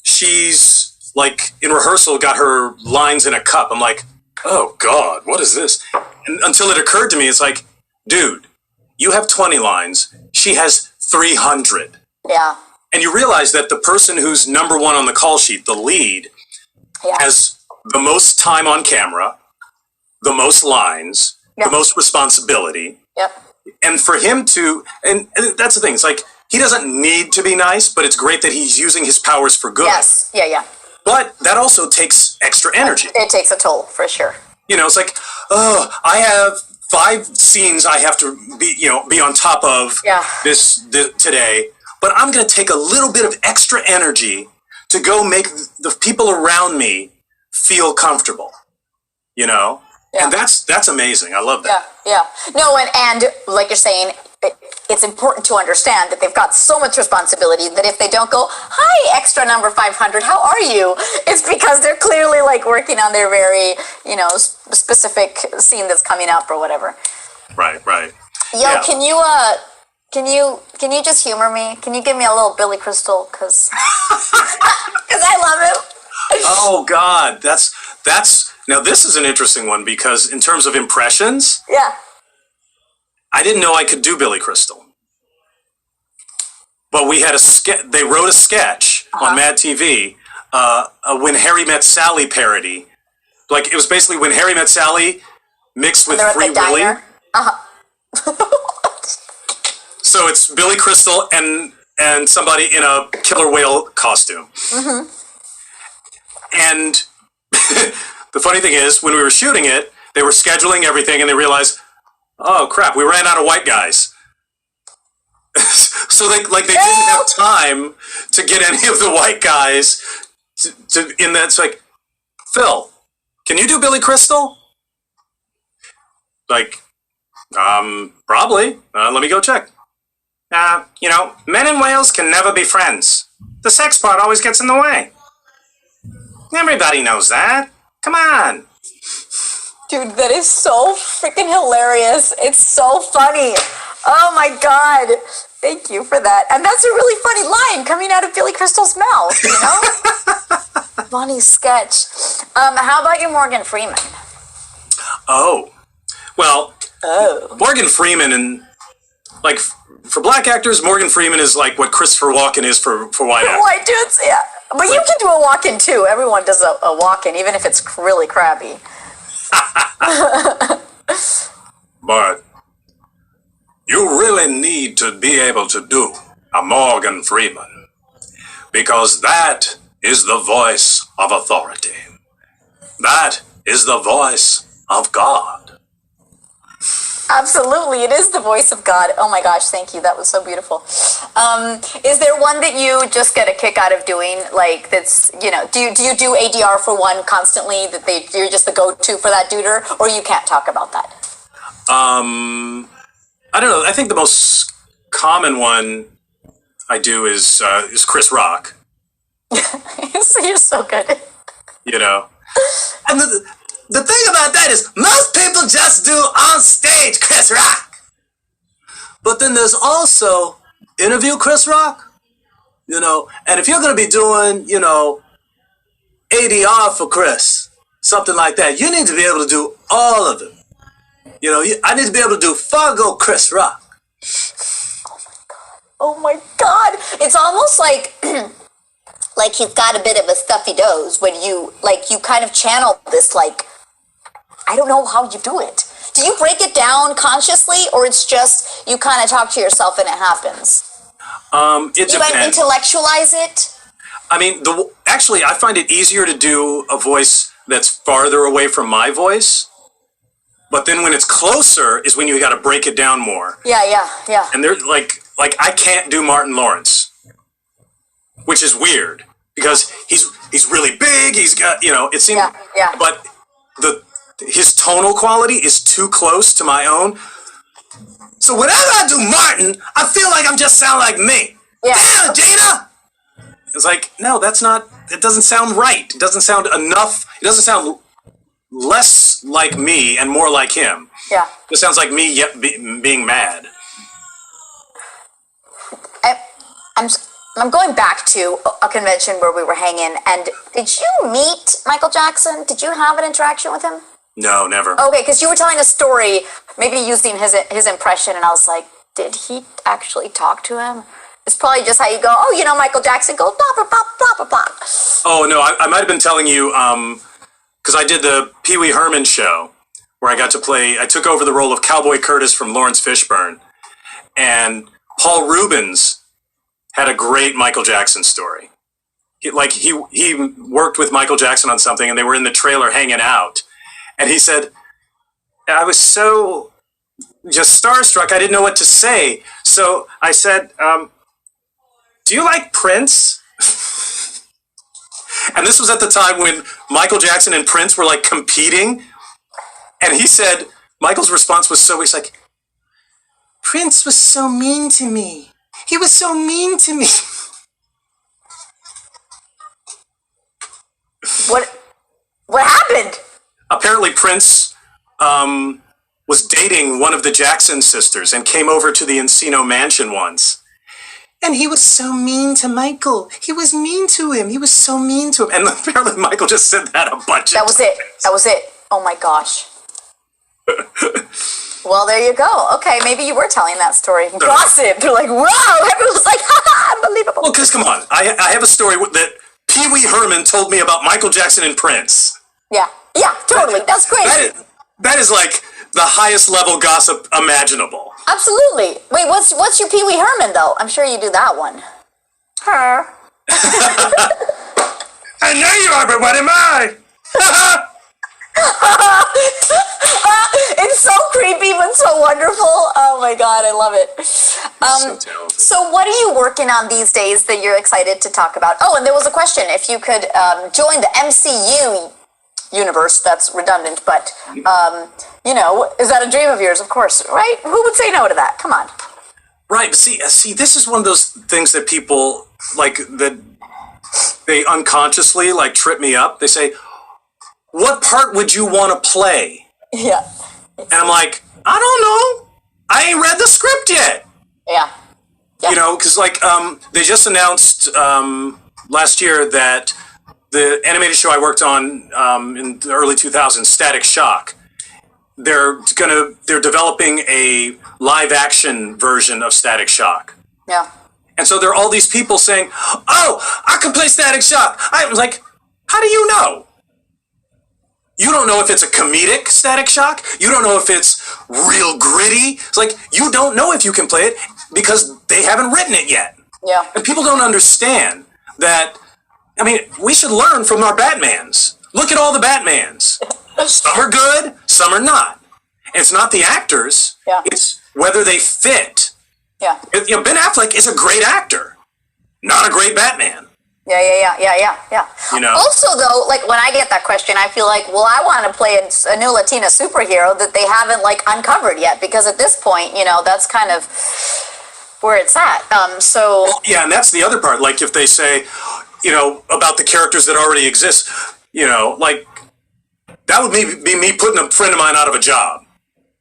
she's like in rehearsal got her lines in a cup. I'm like, oh God, what is this? And until it occurred to me, it's like, dude, you have 20 lines. She has 300. Yeah. And you realize that the person who's number one on the call sheet, the lead, has the most time on camera, the most lines, the most responsibility. Yep. And for him to, and that's the thing, it's like, he doesn't need to be nice, but it's great that he's using his powers for good. Yes. Yeah. But that also takes extra energy. It takes a toll, for sure. It's like, oh, I have 5 scenes I have to be on top of this today, but I'm going to take a little bit of extra energy to go make the people around me feel comfortable, Yeah. And that's amazing. I love that. Yeah. No, and like you're saying, it's important to understand that they've got so much responsibility that if they don't go, "Hi, extra number 500, how are you?" It's because they're clearly like working on their very, specific scene that's coming up or whatever. Right. Yo, Yeah. can you just humor me? Can you give me a little Billy Crystal? Cause I love him. Oh God, that's now this is an interesting one because in terms of impressions, I didn't know I could do Billy Crystal. But we had they wrote a sketch on Mad TV, a When Harry Met Sally parody. Like it was basically When Harry Met Sally mixed with Free Willy. So it's Billy Crystal and somebody in a killer whale costume. Mm-hmm. And the funny thing is, when we were shooting it, they were scheduling everything, and they realized, oh crap, we ran out of white guys. So they didn't have time to get any of the white guys to in that. It's like, Phil, can you do Billy Crystal? Like, probably. Let me go check. Men and whales can never be friends. The sex part always gets in the way. Everybody knows that. Come on. Dude, that is so freaking hilarious. It's so funny. Oh my god. Thank you for that. And that's a really funny line coming out of Billy Crystal's mouth, you know? Funny sketch. How about your Morgan Freeman? Oh. Well, Morgan Freeman and like for black actors, Morgan Freeman is like what Christopher Walken is for white actors. White dudes, yeah. But you can do a walk-in too. Everyone does a walk-in, even if it's really crabby. But you really need to be able to do a Morgan Freeman because that is the voice of authority. That is the voice of God. Absolutely, it is the voice of God. Oh my gosh, thank you. That was so beautiful. Is there one that you just get a kick out of doing? Like that's, you know, do you do ADR for one constantly that you're just the go-to for that duder, or you can't talk about that? I don't know. I think the most common one I do is Chris Rock. You're so good. You know, and the thing about that is most people just do on stage Chris Rock. But then there's also interview Chris Rock, you know, and if you're going to be doing, you know, ADR for Chris, something like that, you need to be able to do all of them. You know, I need to be able to do Fargo Chris Rock. Oh my god. It's almost like like he's got a bit of a stuffy nose when you kind of channel this, like, I don't know how you do it. Do you break it down consciously, or it's just you kind of talk to yourself and it happens? It You might depends. intellectualize it? I mean, actually, I find it easier to do a voice that's farther away from my voice. But then when it's closer is when you got to break it down more. Yeah. And they're like I can't do Martin Lawrence, which is weird because he's really big. He's got, you know, it seems, Yeah. but his tonal quality is too close to my own. So whenever I do Martin, I feel like I'm just sound like me. Yeah. Damn, Gina! It's like, no, that's not, it doesn't sound right. It doesn't sound enough. It doesn't sound less like me and more like him. Yeah. It sounds like me yet being mad. I'm going back to a convention where we were hanging, and did you meet Michael Jackson? Did you have an interaction with him? No, never. Okay, because you were telling a story, maybe using his impression, and I was like, did he actually talk to him? It's probably just how you go, oh, you know, Michael Jackson goes, blah, blah, blah, blah, blah, blah. Oh, no, I might have been telling you, because I did the Pee Wee Herman show, where I got to play, I took over the role of Cowboy Curtis from Lawrence Fishburne, and Paul Rubens had a great Michael Jackson story. He worked with Michael Jackson on something, and they were in the trailer hanging out. And he said, I was so just starstruck, I didn't know what to say. So I said, do you like Prince? And this was at the time when Michael Jackson and Prince were like competing. And he said, Michael's response was he's like, Prince was so mean to me. He was so mean to me. What happened? Apparently Prince was dating one of the Jackson sisters and came over to the Encino Mansion once. And he was so mean to Michael. He was mean to him. He was so mean to him. And apparently Michael just said that a bunch of times. That was it. Oh my gosh. Well, there you go. Okay, maybe you were telling that story. Gossip. They're like, whoa. Everyone was like, ha, unbelievable. Well, because come on. I have a story that Pee Wee Herman told me about Michael Jackson and Prince. Yeah, totally. That's crazy. That is like the highest level gossip imaginable. Absolutely. Wait, what's your Pee Wee Herman, though? I'm sure you do that one. Her. I know you are, but what am I? It's so creepy but so wonderful. Oh my god, I love it. So talented. So what are you working on these days that you're excited to talk about? Oh, and there was a question. If you could join the MCU universe, that's redundant, but you know, is that a dream of yours? Of course, right? Who would say no to that? Come on. Right, but see, this is one of those things that people like that they unconsciously like trip me up. They say, "What part would you want to play?" Yeah. And I'm like, "I don't know. I ain't read the script yet." Yeah. Yeah. You know, because like they just announced last year that the animated show I worked on in the early 2000s, Static Shock, they're developing a live action version of Static Shock. Yeah. And so there are all these people saying, "Oh, I can play Static Shock." I'm like, how do you know? You don't know if it's a comedic Static Shock. You don't know if it's real gritty. It's like, you don't know if you can play it because they haven't written it yet. Yeah. And people don't understand that. I mean, we should learn from our Batmans. Look at all the Batmans. Some are good, some are not. And it's not the actors. Yeah. It's whether they fit. Yeah. You know, Ben Affleck is a great actor, not a great Batman. Yeah. You know. Also, though, like when I get that question, I feel like, well, I want to play a new Latina superhero that they haven't like uncovered yet, because at this point, you know, that's kind of where it's at. So yeah, and that's the other part. Like if they say, you know, about the characters that already exist, you know, like that would be me putting a friend of mine out of a job.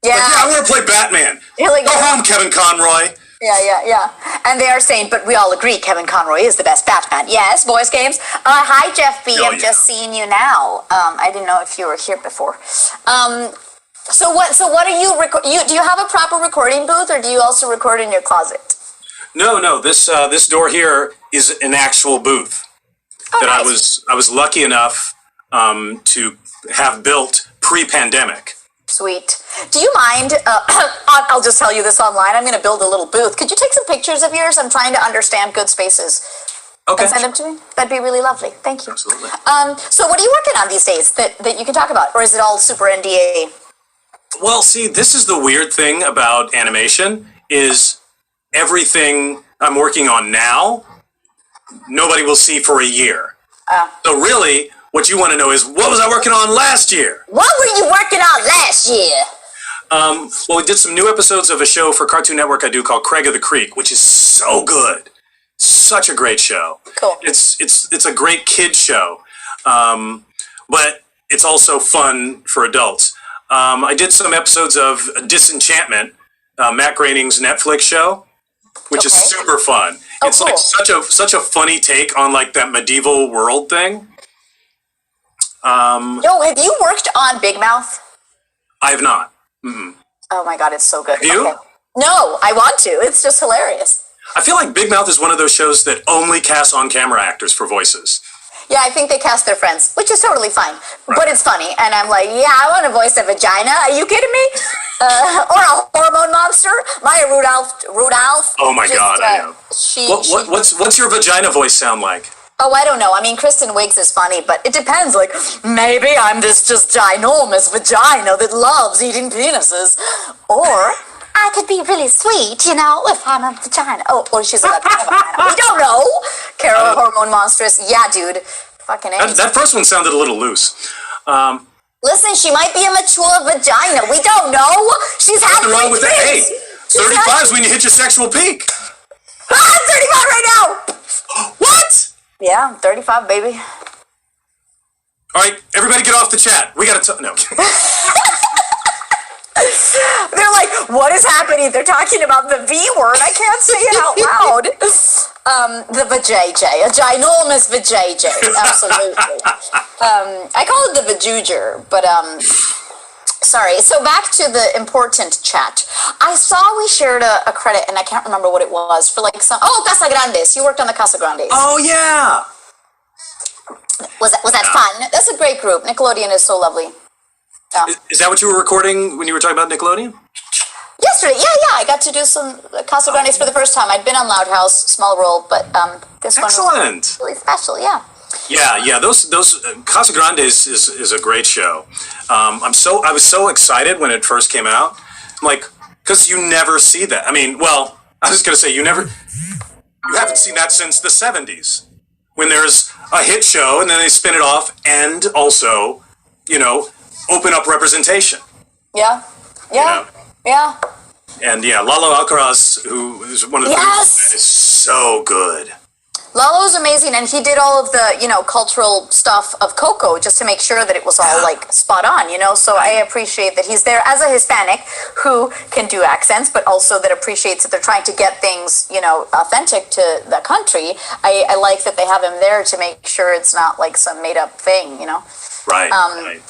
yeah, Like, yeah, I want to play Batman. You're like, Go home, Kevin Conroy. yeah. And they are saying, but we all agree Kevin Conroy is the best Batman. Yes, voice games. Hi, Jeff B. Oh, I'm just seeing you now. I didn't know if you were here before. So what are you do you have a proper recording booth, or do you also record in your closet? No. This door here is an actual booth that nice. I was lucky enough to have built pre-pandemic. Sweet. Do you mind? I'll just tell you this online. I'm going to build a little booth. Could you take some pictures of yours? I'm trying to understand good spaces. Okay. And send them to me. That'd be really lovely. Thank you. Absolutely. So what are you working on these days that you can talk about, or is it all super NDA? Well, see, this is the weird thing about animation is everything I'm working on now, nobody will see for a year. So really, what you want to know is, what was I working on last year? What were you working on last year? Well, we did some new episodes of a show for Cartoon Network I do called Craig of the Creek, which is so good. Such a great show. Cool. It's a great kid show, but it's also fun for adults. I did some episodes of Disenchantment, Matt Groening's Netflix show, which is super fun. Oh, It's cool. like such a funny take on like that medieval world thing. Yo, have you worked on Big Mouth? I have not. Oh my god, it's so good. You? Okay. No, I want to. It's just hilarious. I feel like Big Mouth is one of those shows that only casts on-camera actors for voices. Yeah, I think they cast their friends, which is totally fine. But it's funny, and I'm like, yeah, I want to voice a vagina. Are you kidding me? Or a hormone monster? Maya Rudolph. Oh my God, I know. She. What's your vagina voice sound like? Oh, I don't know. I mean, Kristen Wiig's is funny, but it depends. Like, maybe I'm this just ginormous vagina that loves eating penises. Or I could be really sweet, you know, if I'm a vagina. Oh, or she's like a vagina. We don't know. Carol, hormone monstrous. Yeah, dude. Fucking A. That first one sounded a little loose. Listen, she might be a mature vagina. We don't know. She's had Nothing wrong with that. Hey, She's 35 is when you hit your sexual peak. I'm 35 right now. What? Yeah, I'm 35, baby. All right, everybody get off the chat. We got to no. They're like, what is happening? They're talking about the V word. I can't say it out loud. The vajayjay, a ginormous vajayjay. Absolutely. I call it the vajuger, but sorry. So back to the important chat. I saw we shared a credit, and I can't remember what it was, for like some. Oh, Casa Grandes. You worked on the Casa Grandes. Oh yeah. Was that fun? That's a great group. Nickelodeon is so lovely. Is that what you were recording when you were talking about Nickelodeon? Yesterday, yeah, I got to do some Casa Grandes for the first time. I'd been on Loud House, small role, but this one was really special. Yeah. Yeah. Those Casa Grandes is a great show. I was so excited when it first came out. I'm like, because you never see that. I mean, well, I was gonna say you haven't seen that since the 70s, when there's a hit show and then they spin it off and also, you know, open up representation. Yeah. You know? Yeah. And yeah, Lalo Alcaraz, who is one of the Yes! is so good. Lalo's amazing, and he did all of the, cultural stuff of Coco just to make sure that it was all, spot on, So I appreciate that he's there as a Hispanic who can do accents, but also that appreciates that they're trying to get things, authentic to the country. I like that they have him there to make sure it's not like some made-up thing, Right. Right.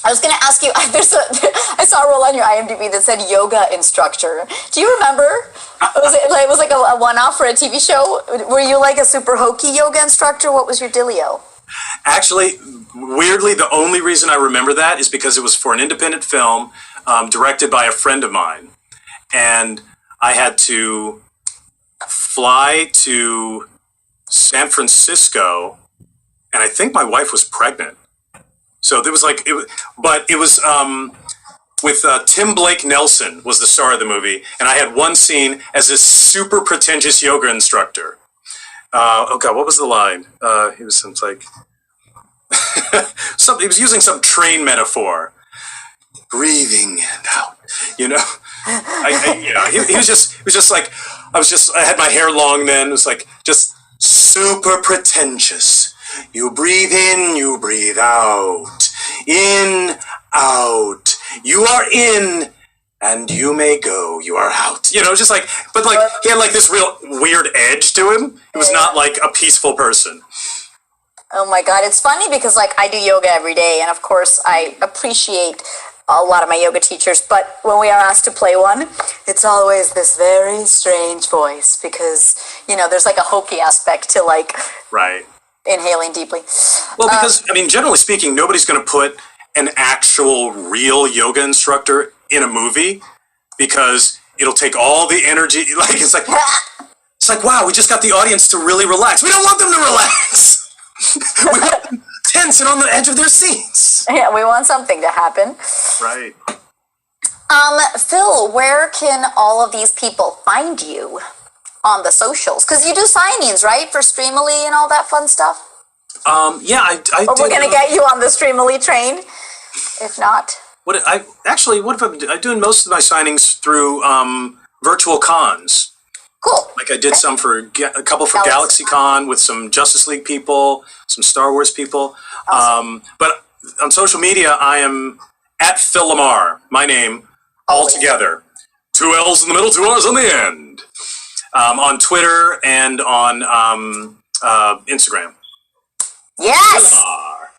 I was going to ask you, I saw a roll on your IMDb that said yoga instructor. Do you remember? It was like a one-off for a TV show? Were you like a super hokey yoga instructor? What was your dealio? Actually, weirdly, the only reason I remember that is because it was for an independent film directed by a friend of mine. And I had to fly to San Francisco, and I think my wife was pregnant. So there was with Tim Blake Nelson was the star of the movie, and I had one scene as this super pretentious yoga instructor. Oh God, what was the line? He was like, he was using some train metaphor, breathing out. He was just like, I had my hair long then. It was like just super pretentious. You breathe in, you breathe out. In, out. You are in, and you may go. You are out. Just like, but like, he had like this real weird edge to him. It was not like a peaceful person. Oh my God, it's funny because like I do yoga every day, and of course I appreciate a lot of my yoga teachers, but when we are asked to play one, it's always this very strange voice because, there's like a hokey aspect to like... Right. Inhaling deeply. Well, because, generally speaking, nobody's going to put an actual real yoga instructor in a movie because it'll take all the energy. It's like, wow, we just got the audience to really relax. We don't want them to relax. We want them tense and on the edge of their seats. Yeah, we want something to happen. Right. Phill, where can all of these people find you on the socials? Because you do signings, right, for Streamily and all that fun stuff? Yeah, I or we're going to get you on the Streamily train, if not. What if I'm doing most of my signings through virtual cons. Cool. Like I did some for a couple for GalaxyCon with some Justice League people, some Star Wars people. Awesome. But on social media, I am at phill lamrr, my name, all together. 2 L's in the middle, 2 R's on the end. On Twitter and on Instagram. Yes!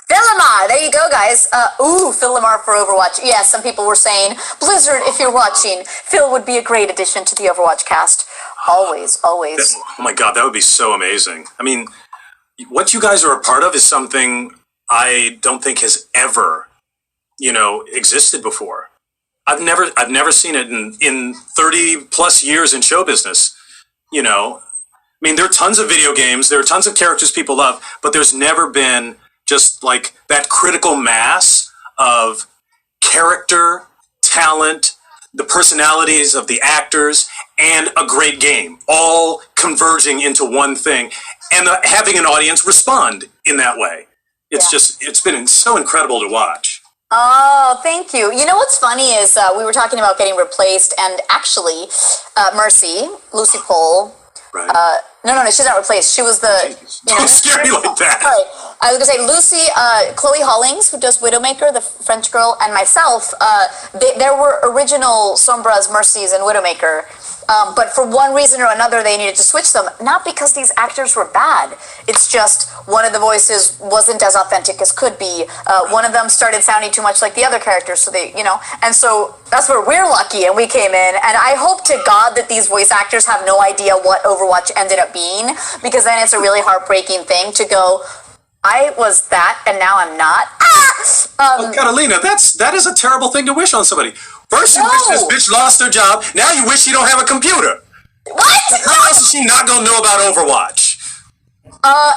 Phill lamrr. There you go, guys. Phill lamrr for Overwatch. Yes, some people were saying, Blizzard, if you're watching, Phill would be a great addition to the Overwatch cast. Always, always. Oh my God, that would be so amazing. I mean, what you guys are a part of is something I don't think has ever, existed before. I've never seen it in 30 plus years in show business. There are tons of video games, there are tons of characters people love, but there's never been just like that critical mass of character, talent, the personalities of the actors, and a great game, all converging into one thing, and having an audience respond in that way. It's been so incredible to watch. Oh, thank you. You know what's funny is we were talking about getting replaced, and actually, Mercy, Lucy Pohl, right. No, she's not replaced. She was the... Don't scare me like that. Sorry. I was going to say, Lucy, Chloe Hollings, who does Widowmaker, the French girl, and myself, there were original Sombras, Mercies, and Widowmaker. But for one reason or another, they needed to switch them. Not because these actors were bad. It's just one of the voices wasn't as authentic as could be. One of them started sounding too much like the other characters, so they, And so that's where we're lucky, and we came in. And I hope to God that these voice actors have no idea what Overwatch ended up being, because then it's a really heartbreaking thing to go, I was that, and now I'm not. Catalina, that is a terrible thing to wish on somebody. First you wish this bitch lost her job, now you wish she don't have a computer. What? How else is she not gonna know about Overwatch?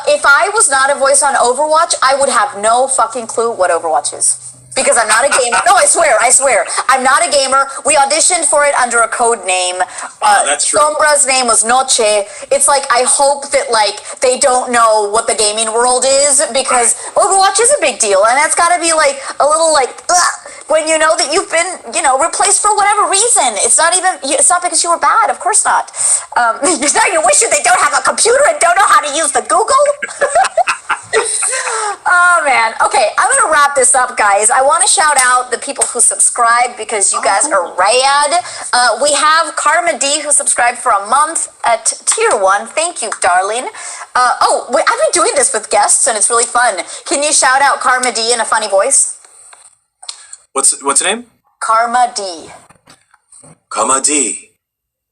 If I was not a voice on Overwatch, I would have no fucking clue what Overwatch is. because I'm not a gamer. No, I swear. I'm not a gamer. We auditioned for it under a code name. That's true. Sombra's name was Noche. It's like, I hope that, like, they don't know what the gaming world is, because Overwatch is a big deal, and that's gotta be, like, a little, like, ugh, when you know that you've been, replaced for whatever reason. It's not because you were bad, of course not. It's not you wish they don't have a computer and don't know how to use the Google? Oh man. Okay, I'm gonna wrap this up, guys. I want to shout out the people who subscribe, because you guys are rad. We have Karma D, who subscribed for a month at tier 1. Thank you, darling. I've been doing this with guests and it's really fun. Can you shout out Karma D in a funny voice? What's the name? Karma D. Karma D.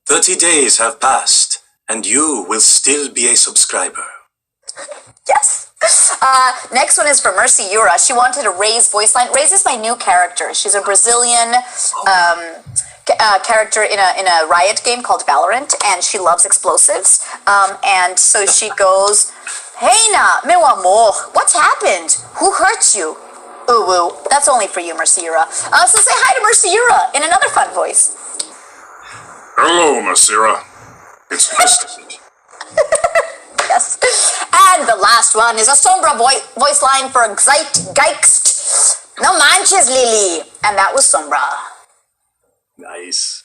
30 days have passed, and you will still be a subscriber. Yes. Next one is for Mercy Yura. She wanted a Ray's voice line. Ray's is my new character. She's a Brazilian character in a Riot game called Valorant, and she loves explosives. And so she goes, "Hey na, meu amor, what's happened? Who hurt you?" Ooh, woo. That's only for you, Mercy Yura. So say hi to Mercy Yura in another fun voice. Hello, Masira. It's Kristen. Yes. And the last one is a Sombra voice line for Geist. No manches, Lily. And that was Sombra. Nice.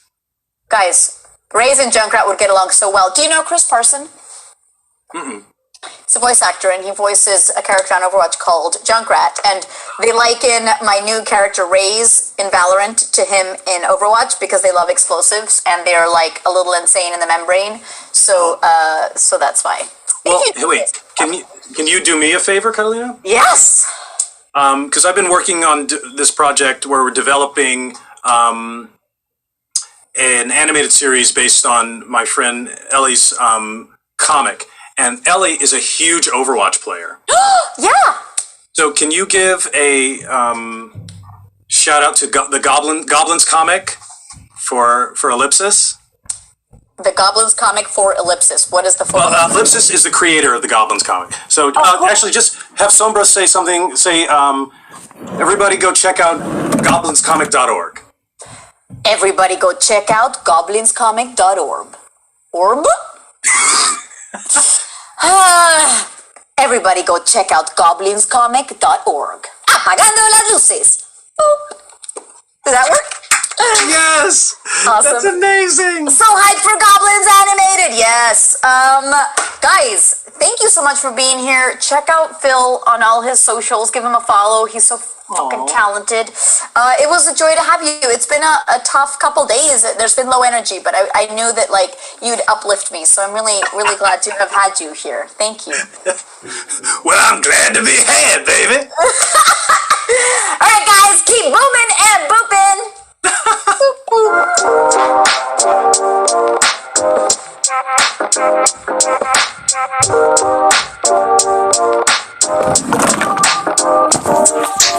Guys, Ray's and Junkrat would get along so well. Do you know Chris Parson? Mm-mm. He's a voice actor, and he voices a character on Overwatch called Junkrat. And they liken my new character Ray's in Valorant to him in Overwatch because they love explosives and they're like a little insane in the membrane. So that's why. Well, hey, wait. Can you do me a favor, Catalina? Yes. Because I've been working on this project where we're developing an animated series based on my friend Ellie's comic. And Ellie is a huge Overwatch player. Yeah. So can you give a shout out to the Goblins comic for Ellipsis? The Goblins comic for Ellipsis. What is the full? Well, Ellipsis is the creator of the Goblins comic. So cool. actually, just have Sombra say something. Say, everybody go check out goblinscomic.org. Everybody go check out goblinscomic.org. Orb? Everybody go check out goblinscomic.org. Apagando las luces. Boop. Does that work? Yes! Awesome. That's amazing! So hyped for Goblins Animated, yes. Guys, thank you so much for being here. Check out Phill on all his socials. Give him a follow. He's so fucking talented. It was a joy to have you. It's been a tough couple days. There's been low energy, but I knew that like you'd uplift me. So I'm really, really glad to have had you here. Thank you. Well, I'm glad to be had, baby.